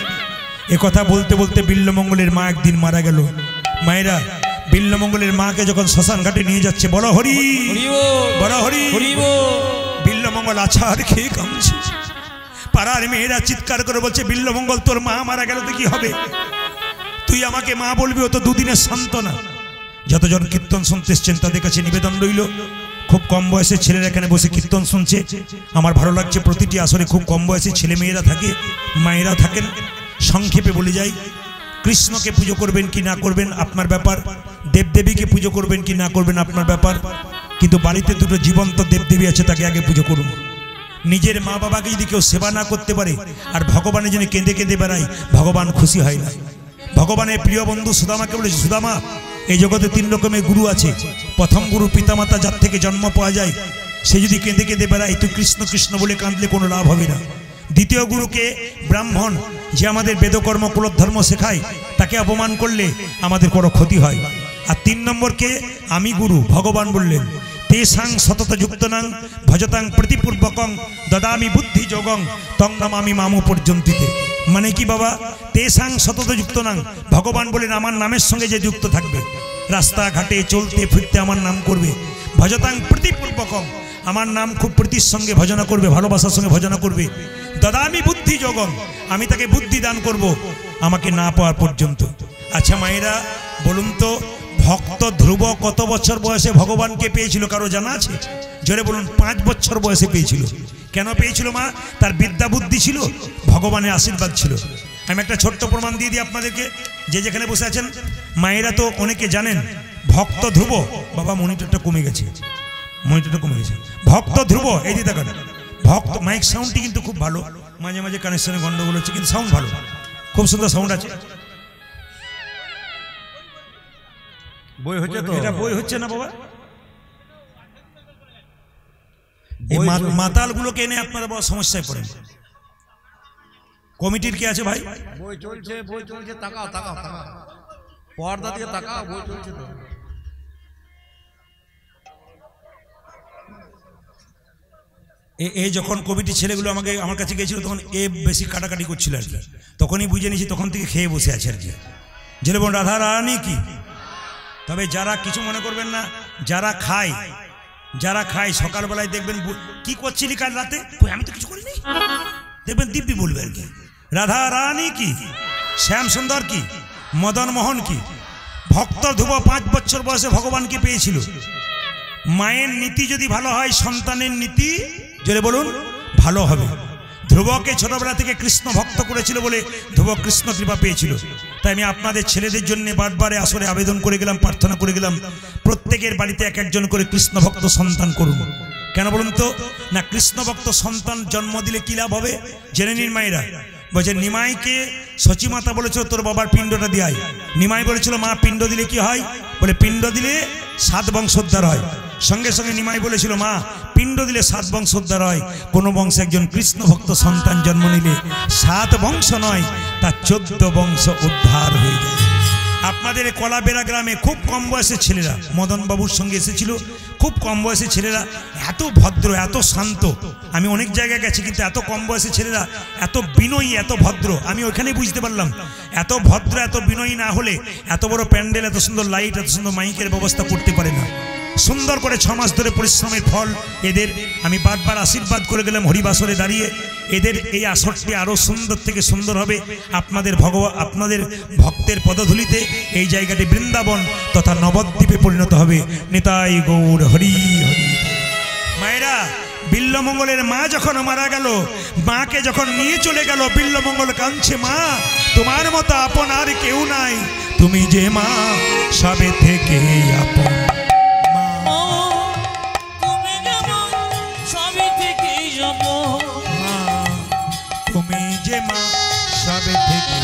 Speaker 1: এ কথা বলতে বলতে বিল্লমঙ্গলের মা একদিন মারা গেল। মায়েরা, বিল্লমঙ্গলের মাকে যখন শ্মশান ঘাটে নিয়ে যাচ্ছে, বড় হরি বড় হরি, বিল্লমঙ্গল আছাড় খেয়ে কামছে। পাড়ার মেয়েরা চিৎকার করে বলছে বিল্লমঙ্গল তোর মা মারা গেল তো কি হবে? তুই আমাকে মা বলবি, ও তো 2 দিনের সান্ত্বনা। যতজন কীর্তন শুনতে এসছেন তাদের কাছে নিবেদন রইল, খুব কম বয়সের ছেলেরা এখানে বসে কীর্তন শুনছে। আমার ভালো লাগছে, প্রতিটি আসরে খুব কম বয়সে ছেলে মেয়েরা থাকে, মায়েরা থাকেন। সংক্ষেপে বলে যাই, কৃষ্ণকে পুজো করবেন কি না করবেন আপনার ব্যাপার, দেবদেবীকে পুজো করবেন কি না করবেন আপনার ব্যাপার, কিন্তু বাড়িতে 2টো জীবন্ত দেবদেবী আছে, তাকে আগে পুজো করুন। নিজের মা বাবাকে যদি কেউ সেবা না করতে পারে আর ভগবানের জন্য কেঁদে কেঁদে বেড়ায়, ভগবান খুশি হয় না। ভগবানের প্রিয় বন্ধু সুদামাকে বলেছে, সুদামা এই জগতে 3 রকমের গুরু আছে। প্রথম গুরু পিতামাতা, যার থেকে জন্ম পাওয়া যায়, সে যদি কেঁদে কেঁদে বেড়ায় তুই কৃষ্ণ কৃষ্ণ বলে কাঁদলে কোনো লাভ হবে না। দ্বিতীয় গুরুকে ব্রাহ্মণ, যে আমাদের বেদকর্ম কুলধর্ম শেখায়, তাকে অপমান করলে আমাদের কোনো ক্ষতি হয়। আর 3 নম্বরকে আমি গুরু, ভগবান বললেন তেসাং সতত যুক্তনাং ভজতাং প্রতিপূর্বকং দদামি বুদ্ধি যোগং তং নমামি মামু পর্যন্তিতে। মানে কি বাবা? তেসাং সতত যুক্তনাং, ভগবান বলেন আমার নামের সঙ্গে যে যুক্ত থাকবে, রাস্তাঘাটে চলতে ফিরতে আমার নাম করবে। ভজতাং প্রতিপূর্বকং, আমার নাম খুব প্রীতির সঙ্গে ভজনা করবে, ভালোবাসার সঙ্গে ভজনা করবে। দদামি বুদ্ধি যোগং, আমি তাকে বুদ্ধি দান করব আমাকে না পাওয়ার পর্যন্ত। আচ্ছা মায়েরা বলুন তো, ভক্ত ধ্রুব কত বছর বয়সে ভগবানকে পেয়েছিল কারো জানা আছে? জোরে বলুন। 5 বছর বয়সে পেয়েছিল। কেন পেয়েছিল মা? তার বিদ্যা বুদ্ধি ছিল, ভগবানের আশীর্বাদ ছিল। আমি একটা ছোট্ট প্রমাণ দিয়ে দিই আপনাদেরকে, যে যেখানে বসে আছেন মায়েরা তো অনেকে জানেন। ভক্ত ধ্রুব, বাবা মনিটরটা কমে গেছে, মনিটরটা কমে গেছে। ভক্ত ধ্রুব, এই দিয়ে দেখেন, ভক্ত মাইক সাউন্ডটি কিন্তু খুব ভালো, মাঝে মাঝে কানেকশনে গন্ডগোল হচ্ছে, কিন্তু সাউন্ড ভালো, খুব সুন্দর সাউন্ড আছে।
Speaker 2: বই হচ্ছে তো?
Speaker 1: এটা বই হচ্ছে না বাবা। এই মাতালগুলোকে এনে আপনারা বড় সমস্যায় পড়েন। কমিটির কি আছে ভাই?
Speaker 2: বই চলছে, বই চলছে, তাকাও তাকাও তাকাও, পর্দা দিয়ে তাকাও, বই চলছে তো।
Speaker 1: এই যখন কমিটির ছেলেগুলো আমার কাছে গেছিল, তখন এ বেশি কাটাকাটি করছিল আর কি। তখনই বুঝে নিয়েছি, তখন থেকে খেয়ে বসে আছে আর কি। জেলে বোন রাধা রানী কি। তবে যারা কিছু মনে করবেন না, যারা খায় সকালবেলায় দেখবেন কি করছিলি কাল রাতে, আমি তো কিছু করিনি, দেখবেন দিব্যি বলবে আর কি। রাধা রানী কি, শ্যাম সুন্দর কি, মদন মোহন কি। ভক্ত ধ্রুব 5 বছর বয়সে ভগবানকে পেয়েছিল। মায়ের নীতি যদি ভালো হয়, সন্তানের নীতি জোরে বলুন ভালো হবে। ধ্রুবকে ছোটবেলা থেকে কৃষ্ণ ভক্ত করেছিল বলে ধ্রুব কৃষ্ণ কৃপা পেয়েছিল। তাই আমি আপনাদের ছেলেদের জন্য বারবারে আসরে আবেদন করে গেলাম, প্রার্থনা করে গেলাম, প্রত্যেকের বাড়িতে এক একজন করে কৃষ্ণ ভক্ত সন্তান করুন। কেন বলুন তো? না, কৃষ্ণ ভক্ত সন্তান জন্ম দিলে কি লাভ হবে জেনে নিন মায়েরা। বলছে নিমাইকে সচিমাতা বলেছিল তোর বাবার পিণ্ডটা দিয়াই। নিমাই বলেছিল মা পিণ্ড দিলে কি হয়? বলে পিণ্ড দিলে 7 বংশোদ্ধার হয়। সঙ্গে সঙ্গে নিমাই বলেছিল মা পিণ্ড দিলে 7 বংশোদ্ধার হয়। কোনো বংশে একজন কৃষ্ণ ভক্ত সন্তান জন্ম নিলে 7 বংশ নয়, তার 14 বংশ উদ্ধার হয়ে যায়। আপনাদের কলাবেড়া গ্রামে খুব কম বয়সের ছেলেরা মদন বাবুর সঙ্গে এসেছিল। খুব কম বয়সের ছেলেরা এত ভদ্র, এত শান্ত। আমি অনেক জায়গায় গেছি, কিন্তু এত কম বয়সের ছেলেরা এত বিনয়ী, এত ভদ্র। আমি ওইখানেই বুঝতে পারলাম এত ভদ্র, এত বিনয়ী না হলে এত বড় প্যান্ডেল, এত সুন্দর লাইট, এত সুন্দর মাইকের ব্যবস্থা করতে পারে না। সুন্দর করে 6 মাস ধরে পরিশ্রমের ফল এদের। আমি বারবার আশীর্বাদ করে গেলাম হরিবাসরে দাঁড়িয়ে, এদের এই আসরটি আরও সুন্দর থেকে সুন্দর হবে। আপনাদের আপনাদের ভক্তের পদধূলিতে এই জায়গাটি বৃন্দাবন তথা নবদ্বীপে পরিণত হবে। নিতাই গৌর হরি হরি। মায়েরা, বিল্লমঙ্গলের মা যখন মারা গেল, মাকে যখন নিয়ে চলে গেল, বিল্লমঙ্গল কাঁদছে, মা তোমার মতো আপন আর কেউ নাই, তুমি যে মা সবে থেকে আপন। তুমি যে মা সবে থেকে
Speaker 2: মা তুমি যে মা সবে থেকে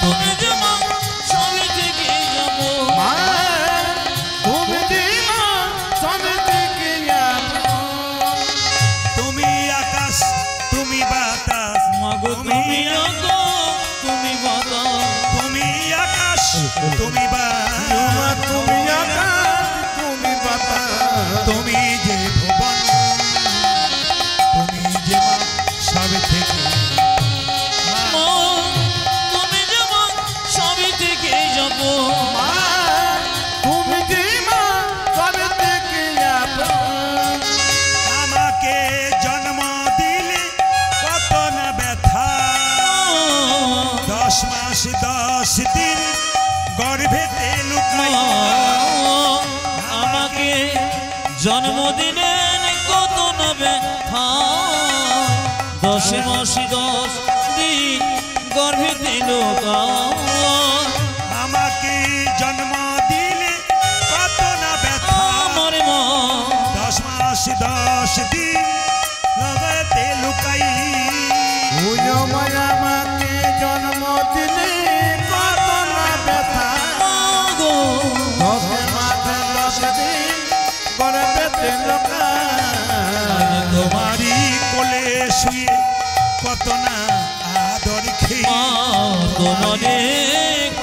Speaker 3: তুমি যে মা সবে থেকে যাব,
Speaker 2: মা তুমি যে মা সবে থেকে
Speaker 1: তুমি আকাশ, তুমি বাতাস,
Speaker 3: মাগো তুমি আকাশ, তুমি বাতাস,
Speaker 1: তুমি আকাশ, তুমি বাতাস,
Speaker 2: তুমি আকাশ, তুমি বাতাস,
Speaker 1: তুমি যে ভুবন, তুমি যে মা সবে থেকে
Speaker 3: মা তুমি যে মা সবে থেকে যাব,
Speaker 2: মা তুমি যে মা সবে থেকে
Speaker 1: আমাকে জন্ম দিলে কত না ব্যথা, 10 মাস 10 দিন গর্ভেতে লুকাই।
Speaker 3: আমাকে জন্মদিনের কত না ব্যথা, 10 মাস 10 দিন গর্ভে দিল।
Speaker 1: আমাকে জন্ম দিয়ে 10 দিন হৃদয়েতে লুকাই।
Speaker 4: আমাকে জন্ম দিলে কত না ব্যথা,
Speaker 3: গো
Speaker 4: তোকে মাঝে 10 দিন গর্ভেতে লুকাই।
Speaker 1: তোমারই কোলে শুয়ে কত না আদর খেয়ে,
Speaker 3: মা তোমারে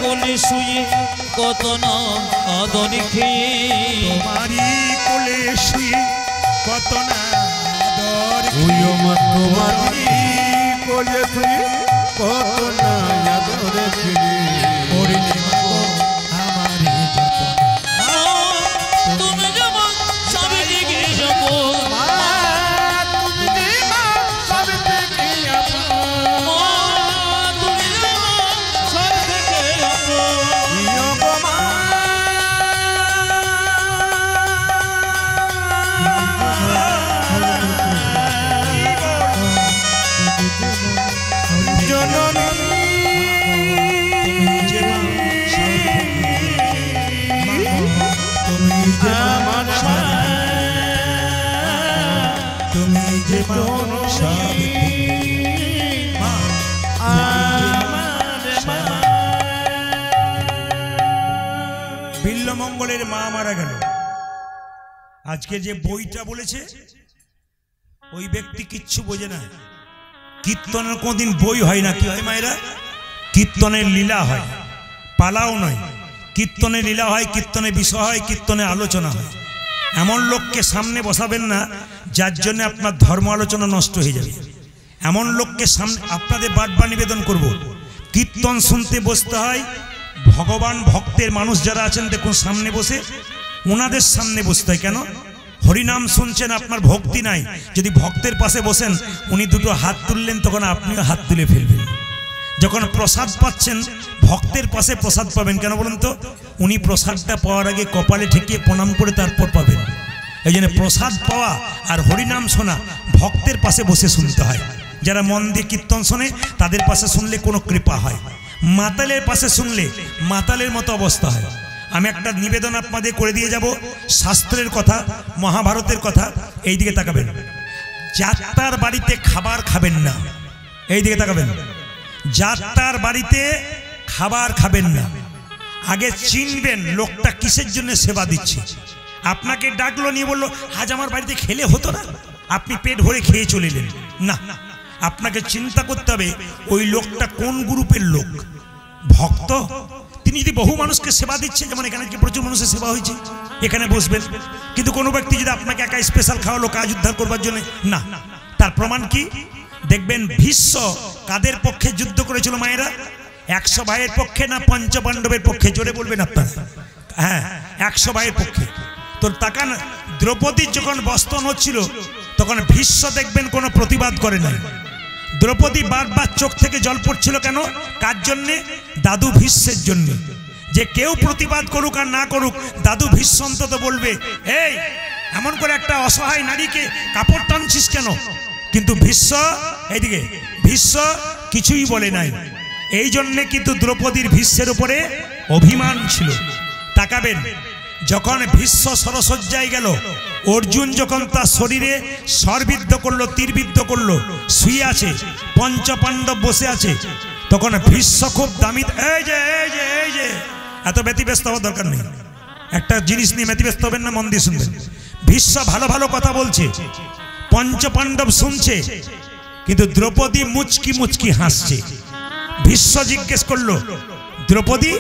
Speaker 3: কোলে শুয়ে কত না আদর খেয়ে,
Speaker 1: তোমারই কোলে শুয়ে কত না আদর
Speaker 4: তোমারই কোলে তুই কত না আদরে ফিরি।
Speaker 1: করলে মাগো আমারই যতন।
Speaker 3: তুমি যেমন স্বামী দিকে যাবো,
Speaker 4: তুমি যে মা সব থেকে আপন।
Speaker 3: তুমি যেমন সব থেকে আপন।
Speaker 4: ইয়ো গো মা, জননী
Speaker 1: যে মা তুমি যে
Speaker 4: আমার মা,
Speaker 1: তুমি যে মা সব মা
Speaker 4: আমার মা।
Speaker 1: বিল্লমঙ্গলের মা মারা গেল। আজকে যে বইটা বলেছে ওই ব্যক্তি কিচ্ছু বোঝে না। কীর্তনের কোনদিন বই হয় না, কি হয় মায়েরা? কীর্তনের লীলা হয়, পালাও নয়। কীর্তনের লীলা হয়, কীর্তনের বিষয় হয়, কীর্তনের আলোচনা হয়। এমন লোককে সামনে বসাবেন না যার জন্য আপনার ধর্ম আলোচনা নষ্ট হয়ে যাবে। এমন লোককে সামনে আপনাদের বারবার নিবেদন করব, কীর্তন শুনতে বসতে হয় ভগবান ভক্তের মানুষ যারা আছেন দেখুন সামনে বসে, ওনাদের সামনে বসতে হয়। কেন? হরিনাম শুনছেন, আপনার ভক্তি নাই, যদি ভক্তের পাশে বসেন উনি দুটো হাত তুললেন তখন আপনিও হাত তুলে ফেলবেন। যখন প্রসাদ পাচ্ছেন ভক্তের পাশে প্রসাদ পাবেন, কেন বলুন তো? উনি প্রসাদটা পাওয়ার আগে কপালে ঠেকিয়ে প্রণাম করে তারপর পাবেন। এই জন্য প্রসাদ পাওয়া আর হরিনাম শোনা ভক্তের পাশে বসে শুনতে হয়। যারা মন দিয়ে কীর্তন শোনে তাদের পাশে শুনলে কোনো কৃপা হয়, মাতালের পাশে শুনলে মাতালের মতো অবস্থা হয়। আমি একটা নিবেদন আপনাদের করে দিয়ে যাব, শাস্ত্রের কথা, মহাভারতের কথা। এই দিকে তাকাবেন। যাত্রার বাড়িতে খাবার খাবেন না, এই দিকে তাকাবেন। যাত্রার বাড়িতে খাবার খাবেন না, আগে চিনবেন লোকটা কিসের জন্য সেবা দিচ্ছে। আপনাকে ডাকলো নিয়ে বললো আজ আমার বাড়িতে খেলে হতো না, আপনি পেট ভরে খেয়ে চলে এলেন না। আপনাকে চিন্তা করতে হবে ওই লোকটা কোন গ্রুপের লোক। ভক্ত, তিনি যদি বহু মানুষকে সেবা দিচ্ছে, যেমন এখানে কি প্রচুর মানুষের সেবা হয়েছে, এখানে বসবেন। কিন্তু কোনো ব্যক্তি যদি আপনাকে একা স্পেশাল খাওয়ালো কাজ উদ্ধার করবার জন্য, না। তার প্রমাণ কি? দেখবেন ভীষ্ম কাদের পক্ষে যুদ্ধ করেছিল মায়েরা? 100 ভাইয়ের পক্ষে না 5 পাণ্ডবের পক্ষে? জোরে বলবেন আপনারা। হ্যাঁ, 100 ভাইয়ের পক্ষে। তো তাকান, দ্রৌপদীর যখন বস্তন হচ্ছিল তখন ভীষ্ম দেখবেন কোনো প্রতিবাদ করে নাই। দ্রৌপদী বারবার চোখ থেকে জল পড়ছিল, কেন? কার জন্যে? দাদু ভীষ্মের জন্য। যে কেউ প্রতিবাদ করুক আর না করুক, দাদু ভীষ্ম অন্তত বলবে এই এমন করে একটা অসহায় নারীকে কাপড় টানছিস কেন? কিন্তু ভীষ্ম, এইদিকে ভীষ্ম কিছুই বলে নাই। এই জন্যে কিন্তু দ্রৌপদীর ভীষ্মের উপরে অভিমান ছিল। তাকাবেন, যখন ভীষ্ম সরসজ্জায় গেল, অর্জুন যখন তার শরীরে স্বরবিদ্ধ করলো, তীরবিদ্ধ করলো, শুয়ে আছে, পঞ্চপাণ্ডব বসে আছে, তখন ভীষ্ম খুব দামি, এই যে এই যে এই যে, এত ব্যতিব্যস্ত হওয়ার দরকার নেই। একটা জিনিস নিয়ে ব্যতিব্যস্ত হবেন না, মন দিয়ে শুনবেন। ভীষ্ম ভালো ভালো কথা বলছে, পঞ্চপাণ্ডব শুনছে, কিন্তু দ্রৌপদী মুচকি মুচকি হাসছে। ভীষ্ম জিজ্ঞেস করলো, দ্রৌপদী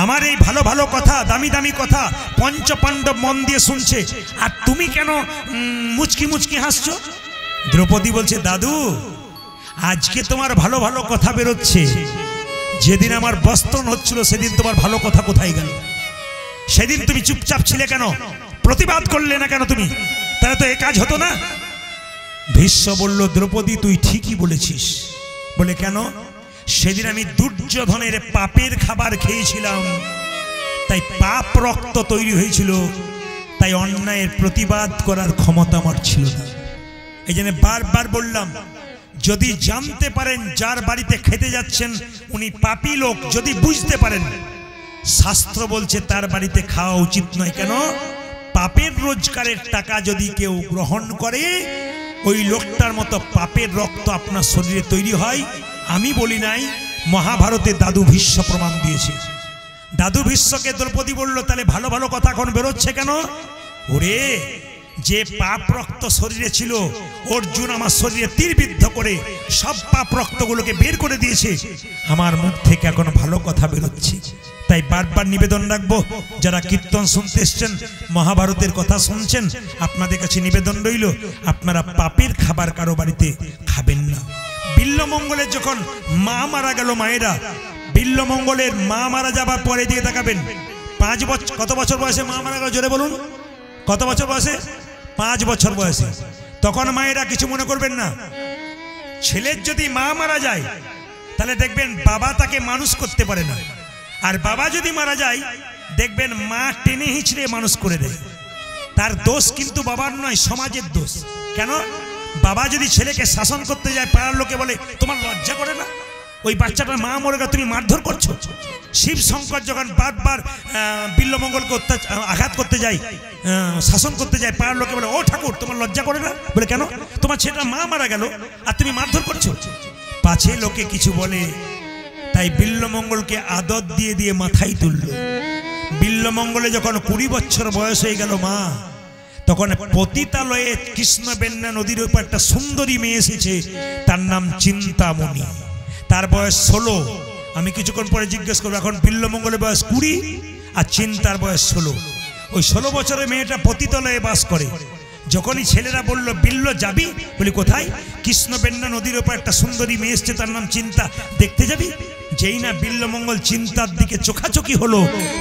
Speaker 1: আমার এই ভালো ভালো কথা, দামি দামি কথা পঞ্চপাণ্ডব মন দিয়ে শুনছে, আর তুমি কেন মুচকি মুচকি হাসছো? দ্রৌপদী বলছে, দাদু আজকে তোমার ভালো ভালো কথা বেরোচ্ছে, যেদিন আমার বস্ত্রণ হচ্ছিল সেদিন তোমার ভালো কথা কোথায় গেল? সেদিন তুমি চুপচাপ ছিলে কেন? প্রতিবাদ করলে না কেন তুমি? তাহলে তো এ কাজ হতো না। ভীষ্ম বলল, দ্রৌপদী তুই ঠিকই বলেছিস। বলে কেন? সেদিন আমি দুর্যোধনের পাপের খাবার খেয়েছিলাম, তাই পাপ রক্ত তৈরি হয়েছিল, তাই অন্যায়ের প্রতিবাদ করার ক্ষমতা আমার ছিল না। এই জন্য বারবার বললাম, যদি জানতে পারেন যার বাড়িতে খেতে যাচ্ছেন উনি পাপী লোক, যদি বুঝতে পারেন, শাস্ত্র বলছে তার বাড়িতে খাওয়া উচিত নয়। কেন? পাপের রোজগারের টাকা যদি কেউ গ্রহণ করে, ওই লোকটার মতো পাপের রক্ত আপনার শরীরে তৈরি হয়। আমি বলি নাই, মহাভারতে দাদু ভীষ্ম প্রমাণ দিয়েছে। দাদু ভীষ্মকে দ্রৌপদী বলল, তাহলে ভালো ভালো কথা এখন বেরোচ্ছে কেন? ওরে, যে পাপ রক্ত শরীরে ছিল, অর্জুন আমার শরীরে তীরবিদ্ধ করে সব পাপ রক্তগুলোকে বের করে দিয়েছে, আমার মুখ থেকে এখন ভালো কথা বেরোচ্ছে। তাই বারবার নিবেদন রাখবো, যারা কীর্তন শুনতে এসছেন, মহাভারতের কথা শুনছেন, আপনাদের কাছে নিবেদন রইল, আপনারা পাপের খাবার কারো বাড়িতে খাবেন না। বিল্লমঙ্গলের যখন মা মারা গেল, মায়েরা বিল্লমঙ্গলের মা মারা যাবার পরে দিয়ে তাকাবেন, 5 বছর, কত বছর বয়সে মা মারা গেল জোরে বলুন? কত বছর বয়সে? 5 বছর বয়সে। তখন মায়েরা কিছু মনে করবেন না। ছেলের যদি মা মারা যায়, তাহলে দেখবেন বাবা তাকে মানুষ করতে পারে না। আর বাবা যদি মারা যায়, দেখবেন মা টেনে হিঁচড়ে মানুষ করে দেয়। তার দোষ কিন্তু বাবার নয়, সমাজের দোষ। কেন? বাবা যদি ছেলেকে শাসন করতে যায়, পাড়ার লোকে বলে, তোমার লজ্জা করে না? ওই বাচ্চাটার মা মরে গেল, তুমি মারধর করছো। শিব শঙ্কর যখন বারবার বিল্লমঙ্গলকে আঘাত করতে যায়, শাসন করতে যায়, পাড়ার লোকে বলে, ও ঠাকুর, তোমার লজ্জা করে না? বলে, কেন? তোমার ছেলেটার মা মারা গেল আর তুমি মারধর করছো। পাছে লোকে কিছু বলে, তাই বিল্লমঙ্গলকে আদর দিয়ে দিয়ে মাথায় তুলল। বিল্লমঙ্গলে যখন 20 বছর বয়স হয়ে গেল মা, তখন পতিতালয়ে কৃষ্ণবেন্না নদীর উপর একটা সুন্দরী মেয়ে এসেছে, তার নাম চিন্তামণি। তার বয়স 16। আমি কিছুক্ষণ পরে জিজ্ঞেস করবো, এখন বিল্লমঙ্গলের বয়স 20 আর চিন্তার বয়স 16। ওই 16 বছরের মেয়েটা পতিতালয়ে বাস করে। যখনই ছেলেরা বলল, বিল্ল যাবি? বলি, কোথায়? কৃষ্ণবেন্না নদীর উপর একটা সুন্দরী মেয়ে এসছে, তার নাম চিন্তা, দেখতে যাবি? যেই না বিল্লমঙ্গল চিন্তার দিকে চোখাচোখি হলো,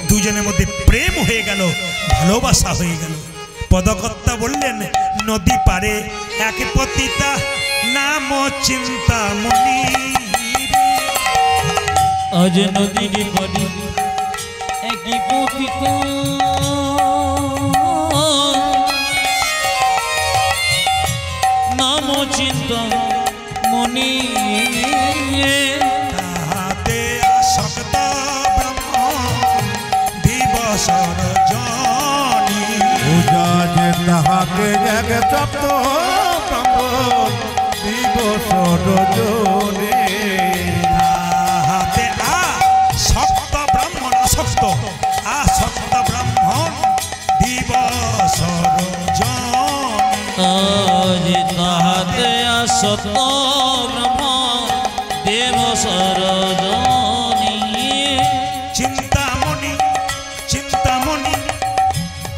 Speaker 1: দুজনের মধ্যে প্রেম হয়ে গেল, ভালোবাসা হয়ে গেল। পদকর্তা বললেন, নদী পারে এক পতিতা নাম চিন্তামণি,
Speaker 3: আজ নদীর পারে একই পতিতা নাম চিন্তামণি,
Speaker 1: তাহাতে আসক্ত ব্রহ্ম দিবসর জনি,
Speaker 4: পূজা যে তাহাকে জাগে তপ্ত দিবস রজনী।
Speaker 1: তাহাতে আসক্ত ব্রাহ্মণ, আসক্ত ব্রাহ্মণ দিবসর জনি,
Speaker 3: আজ তাহাতে আসত ব্রহ্ম দেব সরজনী।
Speaker 1: চিন্তামণি, চিন্তামণি,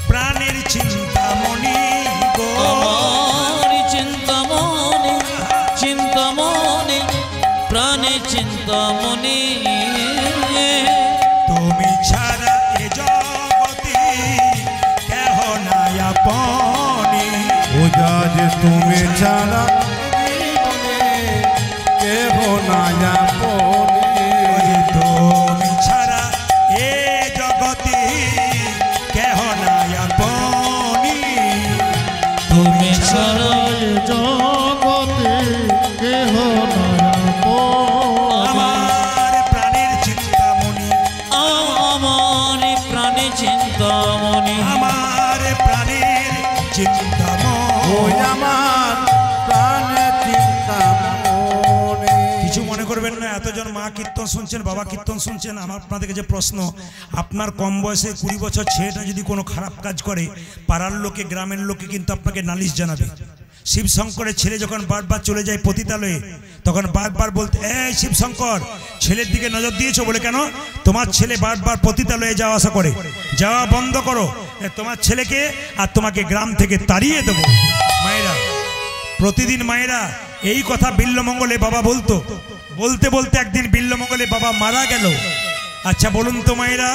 Speaker 1: প্রাণের চিন্তামণি গো,
Speaker 3: আমার চিন্তামণি, চিন্তামণি, প্রাণে চিন্তামণি,
Speaker 1: তুমি ছাড়া এ জগতে কেহ নাই আপনি,
Speaker 4: পূজা যে তুমি ছাড়া কেহ নাই আপনি।
Speaker 1: ওরে তুমি ছাড়া এ জগতে কেহ নাই আপনি,
Speaker 3: তুমি ছাড়া
Speaker 4: জগতে কেহ
Speaker 1: আমার প্রাণের চিন্তামণি,
Speaker 3: আমার প্রাণে চিন্তামণি,
Speaker 1: আমার প্রাণের চিন্তামণি।
Speaker 4: আমার প্রাণে চিন্তামণি।
Speaker 1: কিছু মনে করবেন না, এতজন মা কীর্তন শুনছেন, বাবা কীর্তন শুনছেন, আমার আপনাদের কাছে প্রশ্ন, আপনার কম বয়সে 20 বছর ছেলেটা যদি কোনো খারাপ কাজ করে, পাড়ার লোকে, গ্রামের লোকে কিন্তু আপনাকে নালিশ জানাবে। শিবশঙ্করের ছেলে যখন বারবার চলে যায় পতিতালয়ে, তখন বারবার বলতে, এই শিবশঙ্কর, ছেলের দিকে নজর দিয়েছো? বলে, কেন? তোমার ছেলে বারবার পতিতালয়ে যাওয়া আসা করে, যাওয়া বন্ধ করো, তোমার ছেলেকে আর তোমাকে গ্রাম থেকে তাড়িয়ে দেবো। মায়েরা, প্রতিদিন মায়েরা এই কথা বিল্লমঙ্গলে বাবা বলতো। বলতে বলতে একদিন বিল্লমঙ্গলে বাবা মারা গেল। আচ্ছা বলুন তো মায়েরা,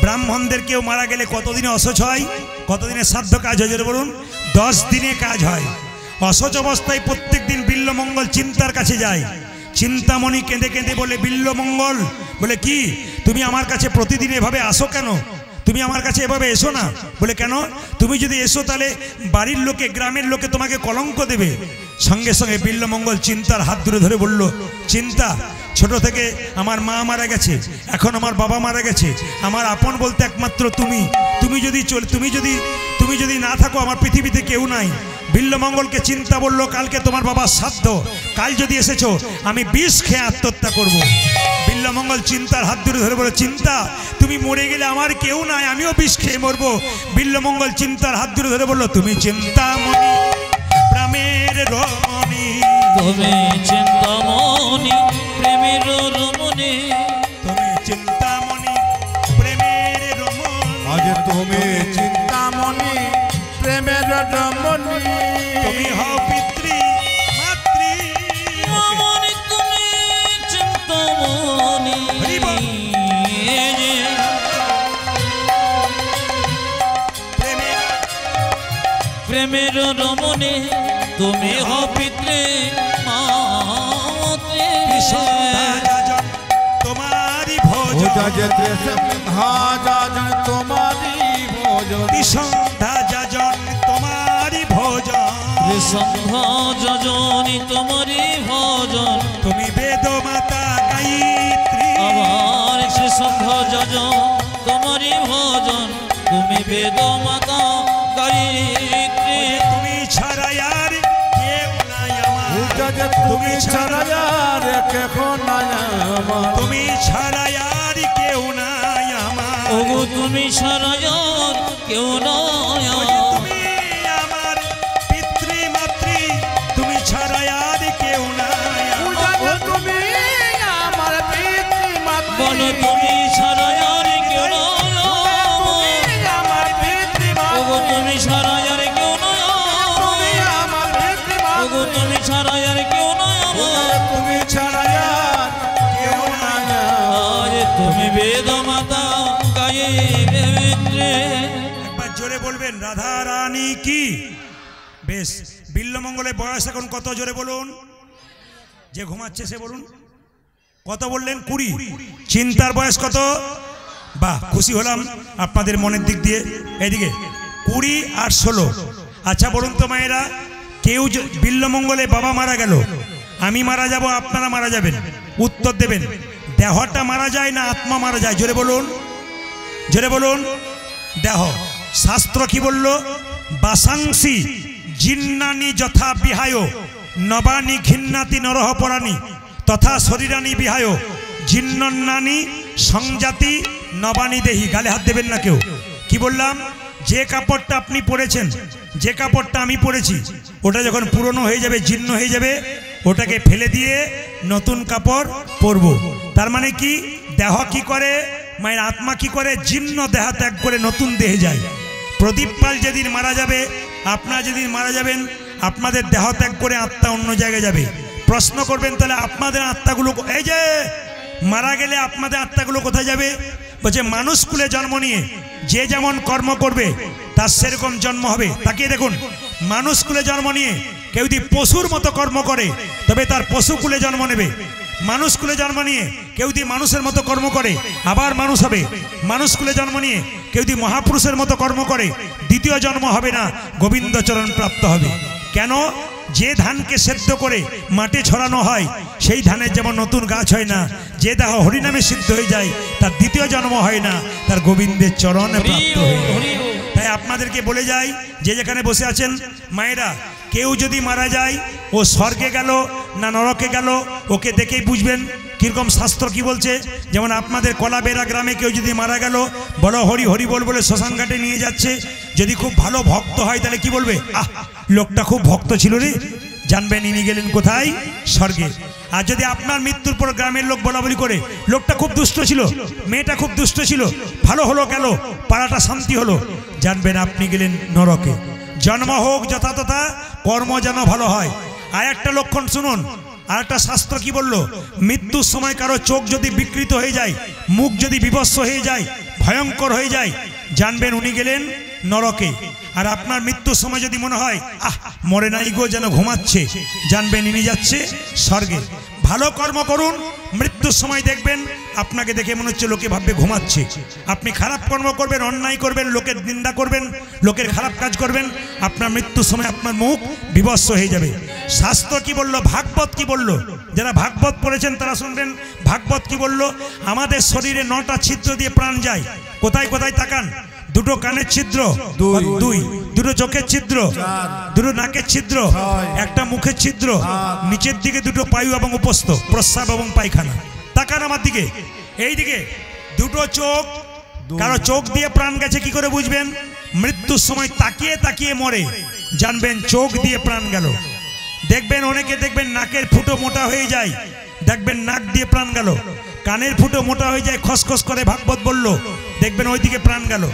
Speaker 1: ব্রাহ্মণদের কেউ মারা গেলে কতদিনে অসহ্য হয়? কতদিনে শ্রাদ্ধ কাজ হয় বলুন? 10 দিনে কাজ হয়। অসহ্য অবস্থায় প্রত্যেক দিন বিল্লমঙ্গল চিন্তার কাছে যায়। চিন্তামণি কেঁদে কেঁদে বলে, বিল্লমঙ্গল, বলে কি তুমি আমার কাছে প্রতিদিন এভাবে আসো কেন? তুমি আমার কাছে এভাবে এসো না। বলে, কেন? তুমি যদি এসো তাহলে বাড়ির লোকে, গ্রামের লোকে তোমাকে কলঙ্ক দেবে। সঙ্গে সঙ্গে বিল্লমঙ্গল চিন্তার হাত ধরে ধরে বলল, চিন্তা, ছোট থেকে আমার মা মারা গেছে, এখন আমার বাবা মারা গেছে, আমার আপন বলতে একমাত্র তুমি। তুমি যদি না থাকো আমার পৃথিবীতে কেউ নাই। বিল্বমঙ্গলকে চিন্তা বললো কালকে তোমার বাবার শ্রাদ্ধ, কাল যদি এসেছো আমি বিষ খেয়ে আত্মহত্যা করব। বিল্বমঙ্গল চিন্তার হাত ধরে বলে, চিন্তা তুমি মরে গেলে আমার কেউ নাই, আমিও বিষ খেয়ে মরবো। বিল্বমঙ্গল চিন্তার হাত ধরে বললো, তুমি চিন্তামণি প্রেমের রমণী,
Speaker 3: তুমি চিন্তামণি প্রেমের রমণী,
Speaker 1: তুমি চিন্তামণি প্রেমের রমণী,
Speaker 4: আজ তুমি চিন্তামণি প্রেমের রমণী,
Speaker 1: তুমি হও পিতৃ মাতৃ।
Speaker 3: মামনি তুমি চিন্তামণি, প্রেমের রমণী, তুমি হও পিতৃ মাতৃ।
Speaker 1: তোমারি ভোজন,
Speaker 4: তোমারি ভোজন,
Speaker 1: সন্ধ্যা যাজন তোমারি ভোজন,
Speaker 3: সন্ধ্যা যজনী তোমারি ভজন,
Speaker 1: তুমি বেদ মাতা গায়ত্রী।
Speaker 3: আমার সন্ধ্যা যজন তোমারি ভজন, তুমি বেদ মাতা গায়ত্রী।
Speaker 1: তুমি ছাড়া আর কেউ নাই আমার,
Speaker 4: তুমি ছাড়া আর কেহ নাই আমার,
Speaker 1: তুমি ছাড়া আর কেউ নাই আমার,
Speaker 3: ওগো তুমি ছাড়া আর কেউ নয় আমার।
Speaker 1: তুমি আমার পিতৃ মাতৃ, তুমি ছাড়া আর কেউ নাই আমার।
Speaker 4: তুমি আমার পিতৃমাতৃ,
Speaker 3: বলো তুমি ছাড়া আর কেউ নয়
Speaker 4: আমার পিতৃমাতৃ,
Speaker 3: ওগো তুমি ছাড়া আর কেউ নয়,
Speaker 4: তুমি আমার পিতৃমাতৃ,
Speaker 3: ওগো তুমি ছাড়া আর কেউ নয় আমার।
Speaker 4: তুমি ছাড়া আর কেউ নাই
Speaker 3: আজ তুমি বেদ মাতা গায়ত্রী।
Speaker 1: একবার জোরে বলবেন রাধা রানী কি। বেশ, বিল্বমঙ্গলের বয়স এখন কত জোরে বলুন, যে ঘুমাচ্ছে সে বলুন। কত বললেন? 20। চিন্তার বয়স কত? বাহ, খুশি হলাম আপনাদের মনের দিক দিয়ে। এইদিকে 20 আর 16। আচ্ছা বলুন তো মায়েরা, কেউ বিল্বমঙ্গলে বাবা মারা গেল, আমি মারা যাব, আপনারা মারা যাবেন, উত্তর দেবেন দেহটা মারা যায় না আত্মা মারা যায়? জোরে বলুন, জোরে বলুন। দেহ। শাস্ত্র কি বলল? বাসাংসি জিন্নানি যথা বিহায় নবানি ঘিন্নাতি নরহ পরাণী তথা শরীরানি বিহায় জিন্নন্নানি সংজাতি নবানি দেহি। গালে হাত দেবেন না কেউ। কি বললাম? যে কাপড়টা আপনি পরেছেন, যে কাপড়টা আমি পরেছি, ওটা যখন পুরনো হয়ে যাবে, জীর্ণ হয়ে যাবে, ওটাকে ফেলে দিয়ে নতুন কাপড় পরব। তার মানে কি? দেহ কি করে? মায়ের আত্মা কি করে? জীর্ণ দেহ ত্যাগ করে নতুন দেহে যায়। প্রদীপ পাল যেদিন মারা যাবে, আপনারা যেদিন মারা যাবেন, আপনাদের দেহ ত্যাগ করে আত্মা অন্য জায়গায় যাবে। প্রশ্ন করবেন তাহলে আপনাদের আত্মাগুলো, এই যে মারা গেলে আপনাদের আত্মাগুলো কোথায় যাবে? বলছে মানুষ কুলে জন্ম নিয়ে যে যেমন কর্ম করবে তার সেরকম জন্ম হবে। তাকিয়ে দেখুন, মানুষ কুলে জন্ম নিয়ে কেউ যদি পশুর মতো কর্ম করে তবে তার পশু কুলে জন্ম নেবে। মানুষ কুলে জন্ম নিয়ে কেউ যদি মানুষের মতো কর্ম করে আবার মানুষ হবে। মানুষ কুলে জন্ম নিয়ে কেউ যদি মহাপুরুষের মতো কর্ম করে দ্বিতীয় জন্ম হবে না, গোবিন্দচরণ প্রাপ্ত হবে। কেন? যে ধানকে সেদ্ধ করে মাঠে ছড়ানো হয় সেই ধানের যেমন নতুন গাছ হয় না, যে দেহ হরিনামে সিদ্ধ হয়ে যায় তার দ্বিতীয় জন্ম হয় না, তার গোবিন্দের চরণে প্রাপ্ত হয়ে যায়। তাই আপনাদেরকে বলে যাই, যে যেখানে বসে আছেন মায়েরা, কেউ যদি মারা যায় ও স্বর্গে গেল না নরকে গেল, ওকে দেখেই বুঝবেন কিরকম শাস্ত্র কি বলছে। যেমন আপনাদের কলাবেড়া গ্রামে কেউ যদি মারা গেল, বলো হরি হরি বল বলে শ্মশান ঘাটে নিয়ে যাচ্ছে, যদি খুব ভালো ভক্ত হয় তাহলে কি বলবে? আহ, লোকটা খুব ভক্ত ছিল রে, জানবেন ইনি গেলেন কোথায়? স্বর্গে। আর যদি আপনার মৃত্যুর পর গ্রামের লোক বলা বলি করে, লোকটা খুব দুষ্ট ছিল, মেয়েটা খুব দুষ্ট ছিল, ভালো হলো গেল, পাড়াটা শান্তি হলো, জানবেন আপনি গেলেন নরকে। জন্ম হোক যথাতথা, কর্ম যেন ভালো হয়। আর একটা লক্ষণ শুনুন, আর একটা শাস্ত্র কি বলল? মৃত্যুর সময় কারো চোখ যদি বিকৃত হয়ে যায়, মুখ যদি বিভৎস হয়ে যায়, ভয়ঙ্কর হয়ে যায়, জানবেন উনি গেলেন নরকে। আর আপনার মৃত্যুর সময় যদি মনে হয় আহ মরে নাই গো, যেন ঘুমাচ্ছে, জানবেন ইনি যাচ্ছে স্বর্গে। ভালো কর্ম করুন, মৃত্যুর সময় দেখবেন আপনাকে দেখে মনে হচ্ছে লোকে ভাববে ঘুমাচ্ছে। আপনি খারাপ কর্ম করবেন, অন্যায় করবেন, লোকের নিন্দা করবেন, লোকের খারাপ কাজ করবেন, আপনার মৃত্যুর সময় আপনার মুখ বিভৎস হয়ে যাবে। শাস্ত্র কি বলল, ভাগবত কি বলল, যারা ভাগবত পড়েছেন তারা শুনবেন ভাগবত কি বলল। আমাদের শরীরে 9টা ছিদ্র দিয়ে প্রাণ যায়। কোথায় কোথায় তাকান, দুটো কানের ছিদ্র, দুই, দুটো চোখের ছিদ্র, দুটো নাকের ছিদ্র, একটা মুখের ছিদ্র, নিচের দিকে দুটো পায়ু এবং উপস্থ, প্রস্রাব এবং পায়খানা। তাকান আমার দিকে, এই দিকে দুটো চোখ। কারো চোখ দিয়ে প্রাণ গেছে কি করে বুঝবেন? মৃত্যুর সময় তাকিয়ে তাকিয়ে মরে, জানবেন চোখ দিয়ে প্রাণ গেল। দেখবেন অনেকে দেখবেন নাকের ফুটো মোটা হয়ে যায়, দেখবেন নাক দিয়ে প্রাণ গেল। কানের ফুটো মোটা হয়ে যায়, খসখস করে, ভাগবত বলল, দেখবেন ওইদিকে প্রাণ গেল।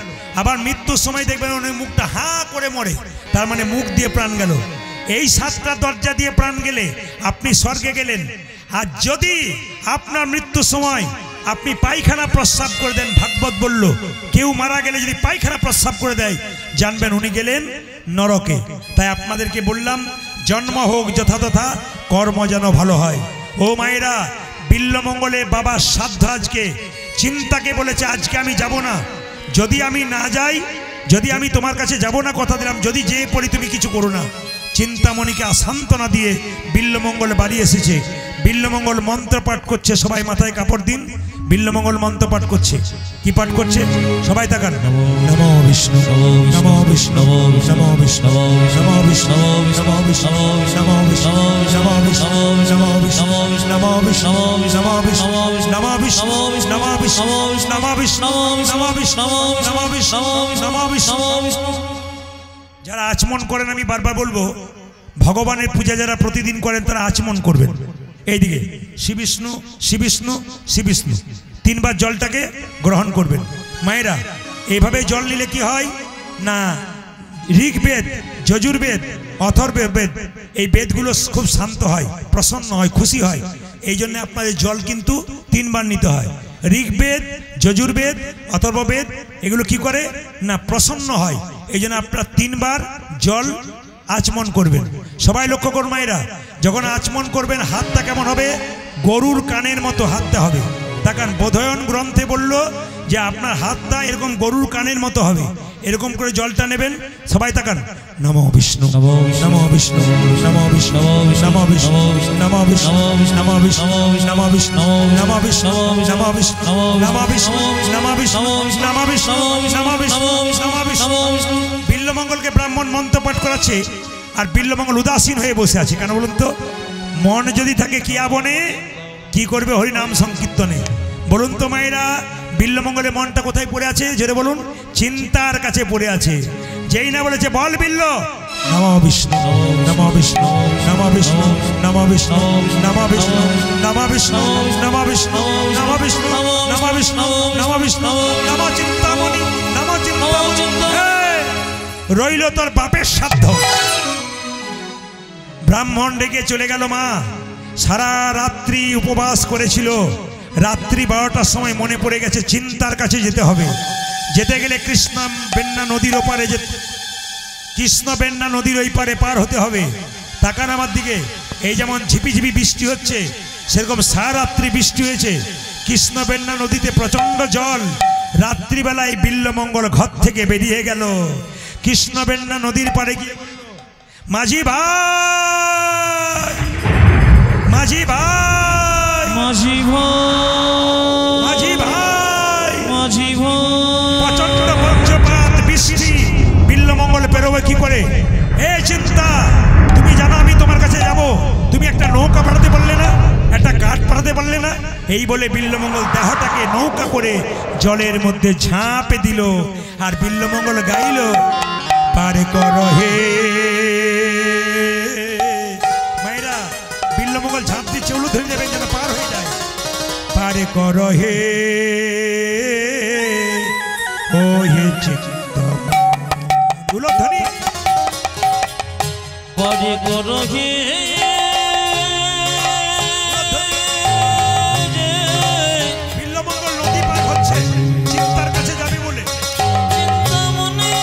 Speaker 1: আবার মৃত্যুর সময় দেখবেন অনেক মুখটা হাঁ করে মরে, তার মানে মুখ দিয়ে প্রাণ গেল। এই 7টা দরজা দিয়ে প্রাণ গেলে আপনি স্বর্গে গেলেন। আর যদি আপনার মৃত্যুর সময় আপনি পায়খানা প্রস্রাব করে দেন, ভাগবত বলল কেউ মারা গেলে যদি পায়খানা প্রস্রাব করে দেয়, জানবেন উনি গেলেন নরকে। তাই আপনাদেরকে বললাম, জন্ম হোক যথাযথা, কর্ম যেন ভালো হয়। ও মায়েরা, বিল্লমঙ্গলে বাবার শ্রাদ্ধ আজকে। চিন্তাকে বলেছে আজকে আমি যাব না। যদি আমি না যাই, যদি আমি তোমার কাছে যাব না, কথা দিলাম, যদি যেয়ে পড়ি তুমি কিছু করো না। চিন্তামণিকে আসান্ত্বনা দিয়ে বিল্লমঙ্গল বাড়ি এসেছে। বিল্লমঙ্গল মন্ত্র পাঠ করছে, সবাই মাথায় কাপড় দিন। বিল্লমঙ্গল মন্ত্র পাঠ করছে। কি পাঠ করছে? সবাই তাকান। নমো বিষ্ণু, নমো বিষ্ণু, নমো বিষ্ণু, নমো বিষ্ণু, নমো বিষ্ণু, নমো বিষ্ণু, নমো বিষ্ণু, নমো বিষ্ণু, নমো বিষ্ণু, নমো বিষ্ণু, নমো বিষ্ণু, নমো বিষ্ণু, নমো বিষ্ণু, নমো বিষ্ণু, নমো বিষ্ণু, নমো বিষ্ণু। যারা আচমন করেন, আমি বারবার বলবো, ভগবানের পূজা যারা প্রতিদিন করেন তারা আচমন করবেন। এইদিকে শ্রী বিষ্ণু, শ্রী বিষ্ণু, শ্রী বিষ্ণু 3 বার জলটাকে গ্রহণ করবেন। মায়েরা, এইভাবে জল নিলে কি হয় না, ঋগ্বেদ, যজুর্বেদ, অথর্ববেদ, এই বেদগুলো খুব শান্ত হয়, প্রসন্ন হয়, খুশি হয়। এই জন্য আপনাদের জল কিন্তু 3 বার নিতে হয়। ঋগ্বেদ, যজুর্বেদ, অথর্ববেদ এগুলো কি করে না, প্রসন্ন হয়। এই জন্য আপনারা 3 বার জল আচমন করবেন। সবাই লক্ষ্য করুন মায়েরা, যখন আচমন করবেন হাতটা কেমন হবে? গরুর কানের মতো হাতটা হবে। তাকান, বোধয়ন গ্রন্থে বলল যে আপনার হাতটা এরকম গরুর কানের মতো হবে। এরকম করে জলটা নেবেন। সবাই তাকান। নমো বিষ্ণু, নমো বিষ্ণু, নমো বিষ্ণু, নমো বিষ্ণু, নমো বিষ্ণু, নমো বিষ্ণু, নমো বিষ্ণু, নমো বিষ্ণু, নমো বিষ্ণু, নমো বিষ্ণু, নমো বিষ্ণু, নমো বিষ্ণু, নমো বিষ্ণু, নমো বিষ্ণু। বিল্লমঙ্গলকে ব্রাহ্মণ মন্ত্র পাঠ করাচ্ছে, আর বিল্লমঙ্গল উদাসীন হয়ে বসে আছে। কেন বলুন তো? মন যদি থাকে কিয়া বনে, কি করবে? হরিনাম সংকীর্তনে। বলুন তো মায়েরা, বিল্লমঙ্গলের মনটা কোথায় পড়ে আছে? জোরে বলুন। চিন্তার কাছে পড়ে আছে। যেই না বলেছে বল বিল্ল, নমো বিষ্ণু, নমো বিষ্ণু, নমো বিষ্ণু, নমো বিষ্ণু, নমো বিষ্ণু, নমো বিষ্ণু, নমো বিষ্ণু, নমো বিষ্ণু, নমো বিষ্ণু, নমো বিষ্ণু, নমো চিন্তামণি, নমো চিন্তামণি। রইল তোর বাপের শ্রাদ্ধ। ব্রাহ্মণ ডেকে চলে গেল। মা সারা রাত্রি উপবাস করেছিল। রাত্রি 12টার সময় মনে পড়ে গেছে চিন্তার কাছে যেতে হবে। যেতে গেলে কৃষ্ণ বেন্না নদীর ওপারে, কৃষ্ণ বেন্না নদীর ওই পারে পার হতে হবে। তাকান আমার দিকে। এই যেমন ঝিপিঝিপি বৃষ্টি হচ্ছে, সেরকম সারা রাত্রি বৃষ্টি হয়েছে। কৃষ্ণ বেন্না নদীতে প্রচন্ড জল। রাত্রিবেলায় বিল্লমঙ্গল ঘর থেকে বেরিয়ে গেল। কৃষ্ণ বেন্না নদীর পারে গিয়ে, মাঝি ভাই, মাঝি ভাই,
Speaker 3: মাঝি ভাই,
Speaker 1: মাঝি ভাই,
Speaker 3: মাঝি ভাই,
Speaker 1: প্রচন্ড বজ্রপাত বৃষ্টি। বিল্লমঙ্গল পেরোবে কি করে? এ চিন্তা, তুমি জানো আমি তোমার কাছে যাব, তুমি একটা নৌকা পাঠাতে পারলে না, একটা কাঠ পাঠাতে পারলে না? এই বলে বিল্লমঙ্গল দেহটাকে নৌকা করে জলের মধ্যে ঝাঁপে দিল। আর বিল্লমঙ্গল গাইল, পারে কর হে। মায়েরা, বিল্লমঙ্গল ঝাঁপ দিচ্ছে, উলু ধরে নেবেন যেন পার হয়ে যায়। পারে কর হে, ও হে উলু ধরি,
Speaker 3: পারে করো হে।
Speaker 1: বিল্লমঙ্গল নদী পার হচ্ছে চিন্তার কাছে যাবে বলে।
Speaker 3: চিন্তামণি,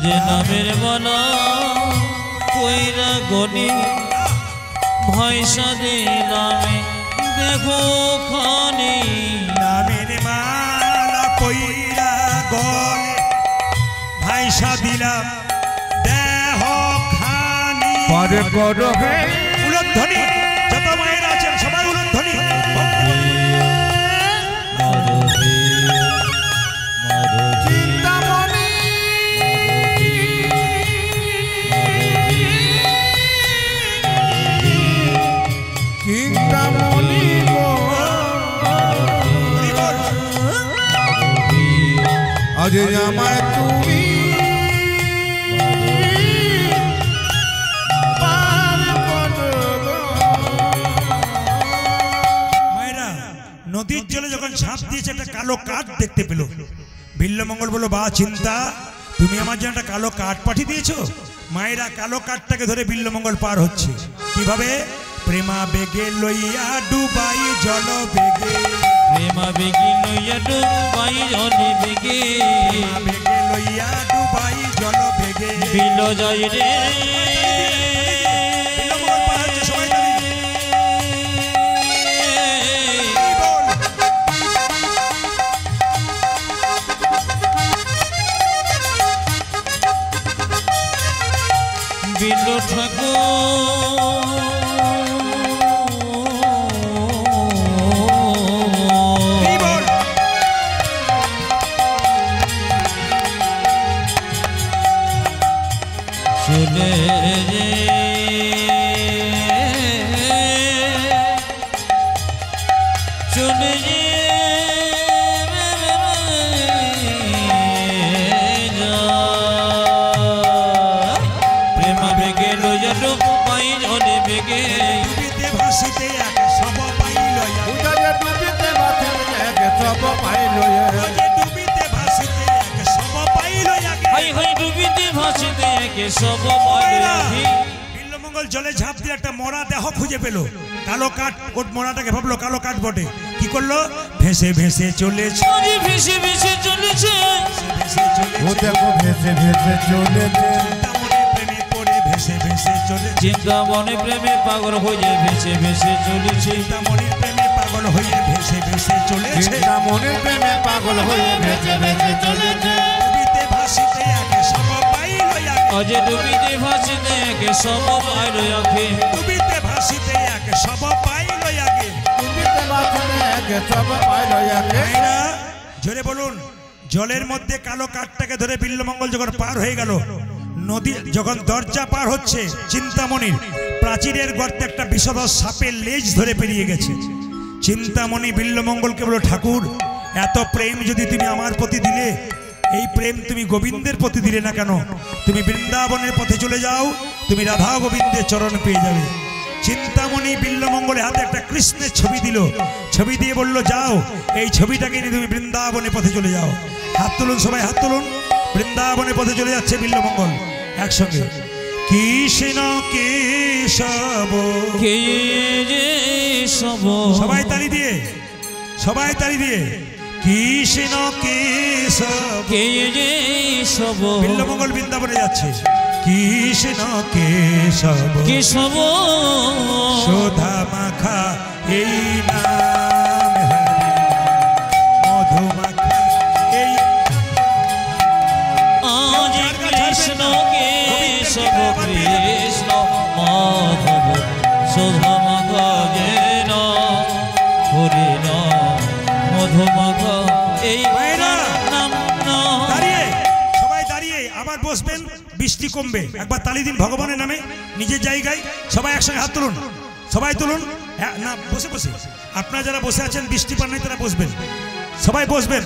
Speaker 3: যে নামের মালা কইরা গনি ভয়সা দিলামে দেখো খানি
Speaker 1: নামের মালা কইরা গলে ভাইসা দিলাম দেহ খানি।
Speaker 4: পরে করো হে
Speaker 1: উলধ্বনি যত মায়েরা আছেন সবাই উলধ্বনি।
Speaker 4: চিন্তামণি চিন্তামণি গো আজ আমায় তুমি পার করো গো।
Speaker 1: মায়েরা নদীর জলে যখন ঝাঁপ দিয়েছে একটা কালো কাঠ দেখতে পেল। বিল্লমঙ্গল বলল, বা চিন্তা, তুমি আমার জন্য একটা কালো কাঠ পাঠিয়ে দিয়েছো। মায়েরা কালো কাঠটাকে ধরে বিল্লমঙ্গল পার হচ্ছে কিভাবে? প্রেমা বেগে লইয়া ডুবাই জল বেগে,
Speaker 3: প্রেমা বেগি লইয়া ডুবাই জলে বেগে,
Speaker 1: প্রেমা বেগে লইয়া ডুবাই জল বেগে।
Speaker 3: বিল যাই রে
Speaker 1: বিল্লমঙ্গল পার হচ্ছে, সবাই দাঁড়িয়ে।
Speaker 3: বিল
Speaker 1: এই বল।
Speaker 3: চলে রে চলে রে প্রেমা বেগে লইয়া ডুবাই জলে বেগে,
Speaker 1: ডুবিতে ভাসিতে এক সব পাইল এক।
Speaker 4: উদারে ডুবিতে মাথে এক সব পাইল
Speaker 1: ওরে ডুবিতে ভাসিতে এক সব পাইল এক।
Speaker 3: হাই হাই ডুবিতে ভাসিতে একে সব পাইলাহি।
Speaker 1: বিল্লমঙ্গল জলে ঝাঁপ দিয়ে একটা মরা দেহ খুঁজে পেল। কালো কাঠ, ওর মরাটাকে ভাবলো কালো কাঠ বটে। কি করলো? ভেসে ভেসে চলেছে,
Speaker 3: আজ ভেসে ভেসে চলেছে,
Speaker 1: ভেসে চলেছে।
Speaker 4: ও দেখো ভেসে ভেসে চলেছে
Speaker 1: চিন্তামণি প্রেমে পড়ে ভেসে ভেসে চলেছে।
Speaker 3: চিন্তা মনে প্রেমে পাগল হয়ে ভেসে ভেসে চলেছে,
Speaker 1: চিন্তামণির প্রেমে পাগল হয়ে ভেসে ভেসে চলেছে।
Speaker 4: চিন্তা মনের প্রেমে পাগল হয়ে ভেসে ভেসে চলেছে
Speaker 1: ডুবিতে ভাসিতে এক সব পাইল এক।
Speaker 3: আজ ডুবিতে ভাসিতে একে সব পাইল আখে,
Speaker 1: ডুবিতে ভাসিতে এক সব পাইল এক।
Speaker 4: ডুবিতে মাথে এক সব পাইল এক
Speaker 1: ভাইরা জোরে বলুন। জলের মধ্যে কালো কাঠটাকে ধরে বিল্লমঙ্গল যখন পার হয়ে গেল, নদী যখন দরজা পার হচ্ছে, চিন্তামণির প্রাচীরের গর্তে একটা বিষধর সাপের লেজ ধরে পেরিয়ে গেছে। চিন্তামণি বিল্লমঙ্গলকে বলল, ঠাকুর, এত প্রেম যদি তুমি আমার প্রতি দিলে, এই প্রেম তুমি গোবিন্দের প্রতি দিলে না কেন? তুমি বৃন্দাবনের পথে চলে যাও, তুমি রাধা গোবিন্দের চরণ পেয়ে যাবে। চিন্তামণি বিল্লমঙ্গলের হাতে একটা কৃষ্ণের ছবি দিল, ছবি দিয়ে বলল, যাও এই ছবিটাকে নিয়ে তুমি বৃন্দাবনের পথে চলে যাও। হাত তুলুন, সবাই হাত তুলুন। বৃন্দাবনের পথে চলে যাচ্ছে বিল্লমঙ্গল একসঙ্গে। কৃষ্ণ কেশব,
Speaker 3: কে যে সব,
Speaker 1: সবাই তালি দিয়ে, সবাই তালি দিয়ে। কৃষ্ণ কেশব,
Speaker 3: কে যে সব,
Speaker 1: বিল্লমঙ্গল বৃন্দাবনে যাচ্ছে। কৃষ্ণ কেশব,
Speaker 3: কে সব,
Speaker 1: শোধা মাখা এই নাম হরি, মধু মাখা এই।
Speaker 3: আজ কৃষ্ণ কে সব, কৃষ্ণ মাধব সুধা যেন হরি মধুমগ এই নাম নাম।
Speaker 1: দাঁড়িয়ে, সবাই দাঁড়িয়ে আবার বসবেন, বৃষ্টি কমবে। একবার তালি দিন ভগবানের নামে নিজের জায়গায়। সবাই একসঙ্গে হাত তুলুন, সবাই তুলুন। না, বসে বসে আপনারা যারা বসে আছেন বৃষ্টি পান নাই তারা বসবেন, সবাই বসবেন,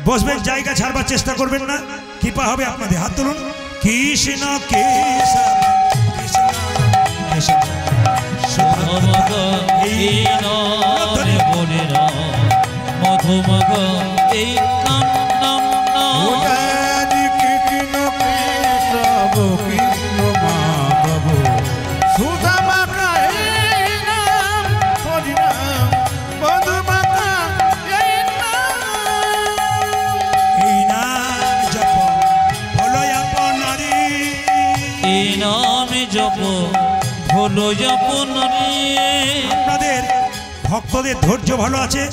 Speaker 1: বসবেন, জায়গা ছাড়বার চেষ্টা করবেন না, কৃপা হবে আপনাদের। হাত তুলুন। কৃষ্ণ কেশব, কৃষ্ণ কেশব,
Speaker 3: মধুমগ এই নাম বলে রাম, মধুমগ এই নাম নাম নাম।
Speaker 4: উদারি কৃষ্ণ কেশব কৃষ্ণ মাধব সুধা মাখা এই নাম হরি নাম মধু মাখা এই নাম।
Speaker 1: এই নাম জপ হলো আপন
Speaker 3: এই নামে জপ হলো যাপন রে।
Speaker 1: আপনাদের ভক্তদের ধৈর্য ভালো আছে,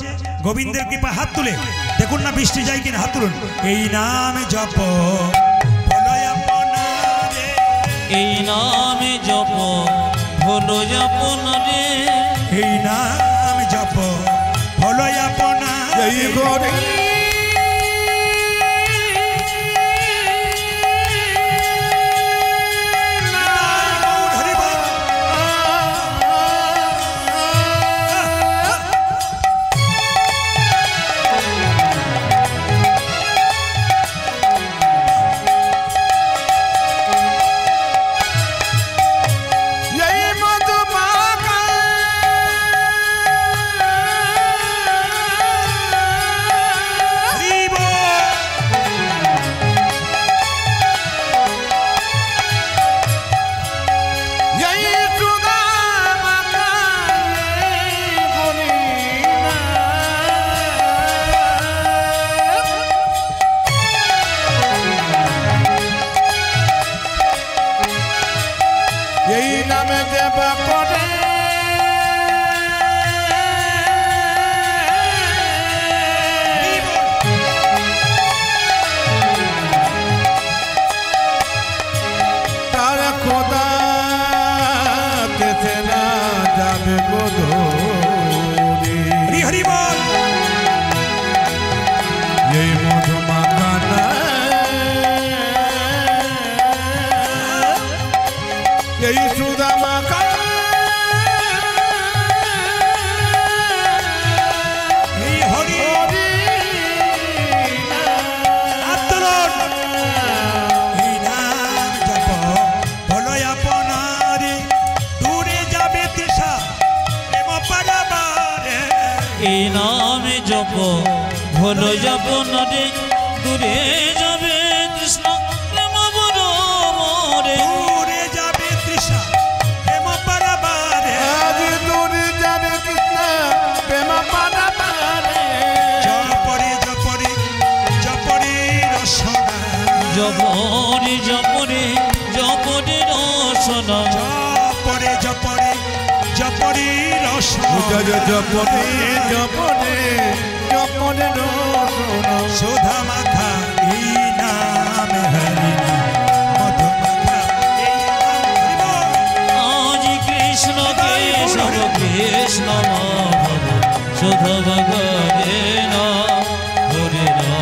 Speaker 1: গোবিন্দের কৃপা, হাত তুলে দেখুন না বৃষ্টি যায় কিনা, হাত তুলুন। এই নামে জপ হলো আপনারে,
Speaker 3: এই নামে জপ হলো যাপন রে।
Speaker 1: এই নামে জপ হলো আপনারে।
Speaker 4: এই ঘরে
Speaker 3: এই নামে জপ হলো যাপন রে। দূরে যাবে কৃষ্ণ প্রেম বরমরে,
Speaker 1: দূরে যাবে তৃষা প্রেম পারাবারে,
Speaker 4: আজ দূরে যাবে কৃষ্ণ প্রেম পারাবারে।
Speaker 1: জপরে জপরে জপরে রসনা,
Speaker 3: জপরে জপরে জপরে রসনা,
Speaker 1: জপরে জপরে জপরে রসনা,
Speaker 4: জপনে জপনে জপনে রসনা।
Speaker 1: সুধা মাখা এই নামে হরি মধু মাখা এই নাম হরি।
Speaker 3: আজ কৃষ্ণ কেশব কৃষ্ণ মাধব সুধা ভগরে না হরে না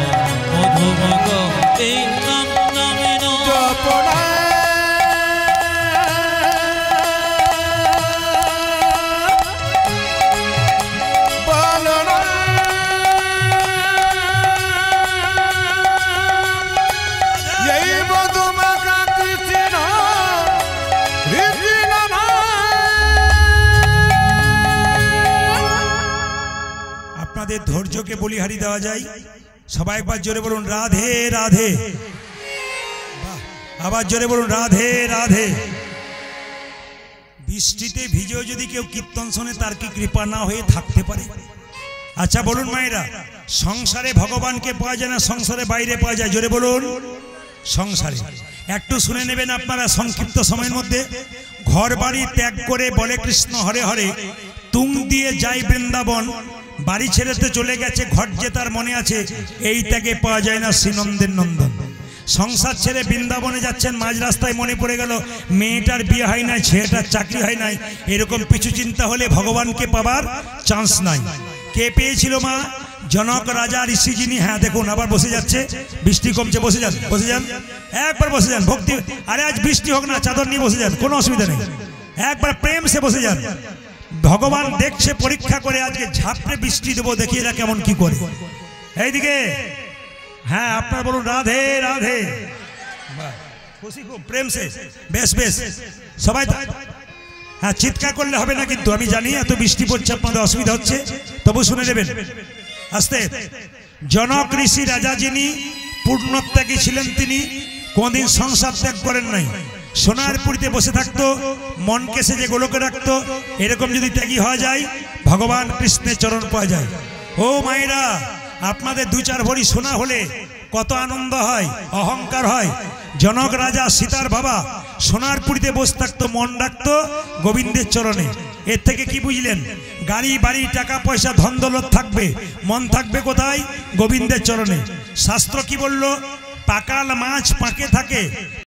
Speaker 3: মধু ভগ এই নাম নামে না।
Speaker 4: জপনা
Speaker 1: আপনাদের ধৈর্যকে বলিহারি দেওয়া যায়। সবাই একবার জোরে বলুন রাধে রাধে, বাহ, আবার জোরে বলুন রাধে রাধে। বৃষ্টিতে ভিজেও যদি কেউ কীর্তন শোনে তার কি কৃপা না হয়ে থাকতে পারে? আচ্ছা বলুন মায়েরা, সংসারে ভগবানকে পাওয়া যায় না সংসারে বাইরে পাওয়া যায়? জোরে বলুন সংসারে। একটু শুনে নেবেন আপনারা সংক্ষিপ্ত সময়ের মধ্যে। ঘর বাড়ি ত্যাগ করে বলে কৃষ্ণ হরে হরে, তুং দিয়ে যাই বৃন্দাবন, বাড়ি ছেড়েতে চলে গেছে ঘর যে তার মনে আছে, এই ত্যাগে পাওয়া যায় না শ্রীনন্দের নন্দন। সংসার ছেড়ে বৃন্দাবনে যাচ্ছেন, মাঝ রাস্তায় মনে পড়ে গেল মেয়েটার বিয়ে হয় নাই, ছেলেটার চাকরি হয় নাই, এরকম পিছু চিন্তা হলে ভগবানকে পাবার চান্স নাই। কে পেয়েছিল মা? জনক রাজা ঋষি যিনি। হ্যাঁ দেখুন আবার বসে যাচ্ছে, বৃষ্টি কমছে, বসে যান বসে যান, একবার বসে যান ভক্তি। আরে আজ বৃষ্টি হোক না, চাদর নিয়ে বসে যান, কোনো অসুবিধা নেই, একবার প্রেম সে বসে যান। ভগবান দেখছে পরীক্ষা করে, আজকে ঝাপড়ে বৃষ্টি দেবো, দেখি এরা কেমন কি করে। এইদিকে হ্যাঁ আপনারা বলুন রাধে রাধে, খুশি খুব প্রেম সে, বেশ বেশ সবাই। হ্যাঁ চিৎকার করলে হবে না কিন্তু, আমি জানি এত বৃষ্টি পড়ছে আপনাদের অসুবিধা হচ্ছে, তবু শুনে নেবেন আস্তে। জনক ঋষি রাজা যিনি পূর্ণত্যাগী ছিলেন, তিনি কোনদিন সংসার ত্যাগ করেন নাই। সোনার পুরীতে বসে থাকতো, মনকে সে যে গোলকে রাখতো। এরকম যদি ত্যাগী হওয়া যায়, ভগবান কৃষ্ণের চরণ পাওয়া যায়। ও মায়েরা, আপনাদের দু চার ভরি সোনা হলে কত আনন্দ হয়, অহংকার হয়। জনক রাজা সীতার বাবা সোনার পুরীতে বসে থাকতো, মন রাখতো গোবিন্দের চরণে। এর থেকে কি বুঝলেন? গাড়ি বাড়ি টাকা পয়সা ধন দৌলত থাকবে, মন থাকবে কোথায়? গোবিন্দের চরণে। শাস্ত্র কি বলল? পাকাল মাছ পাকে থাকে,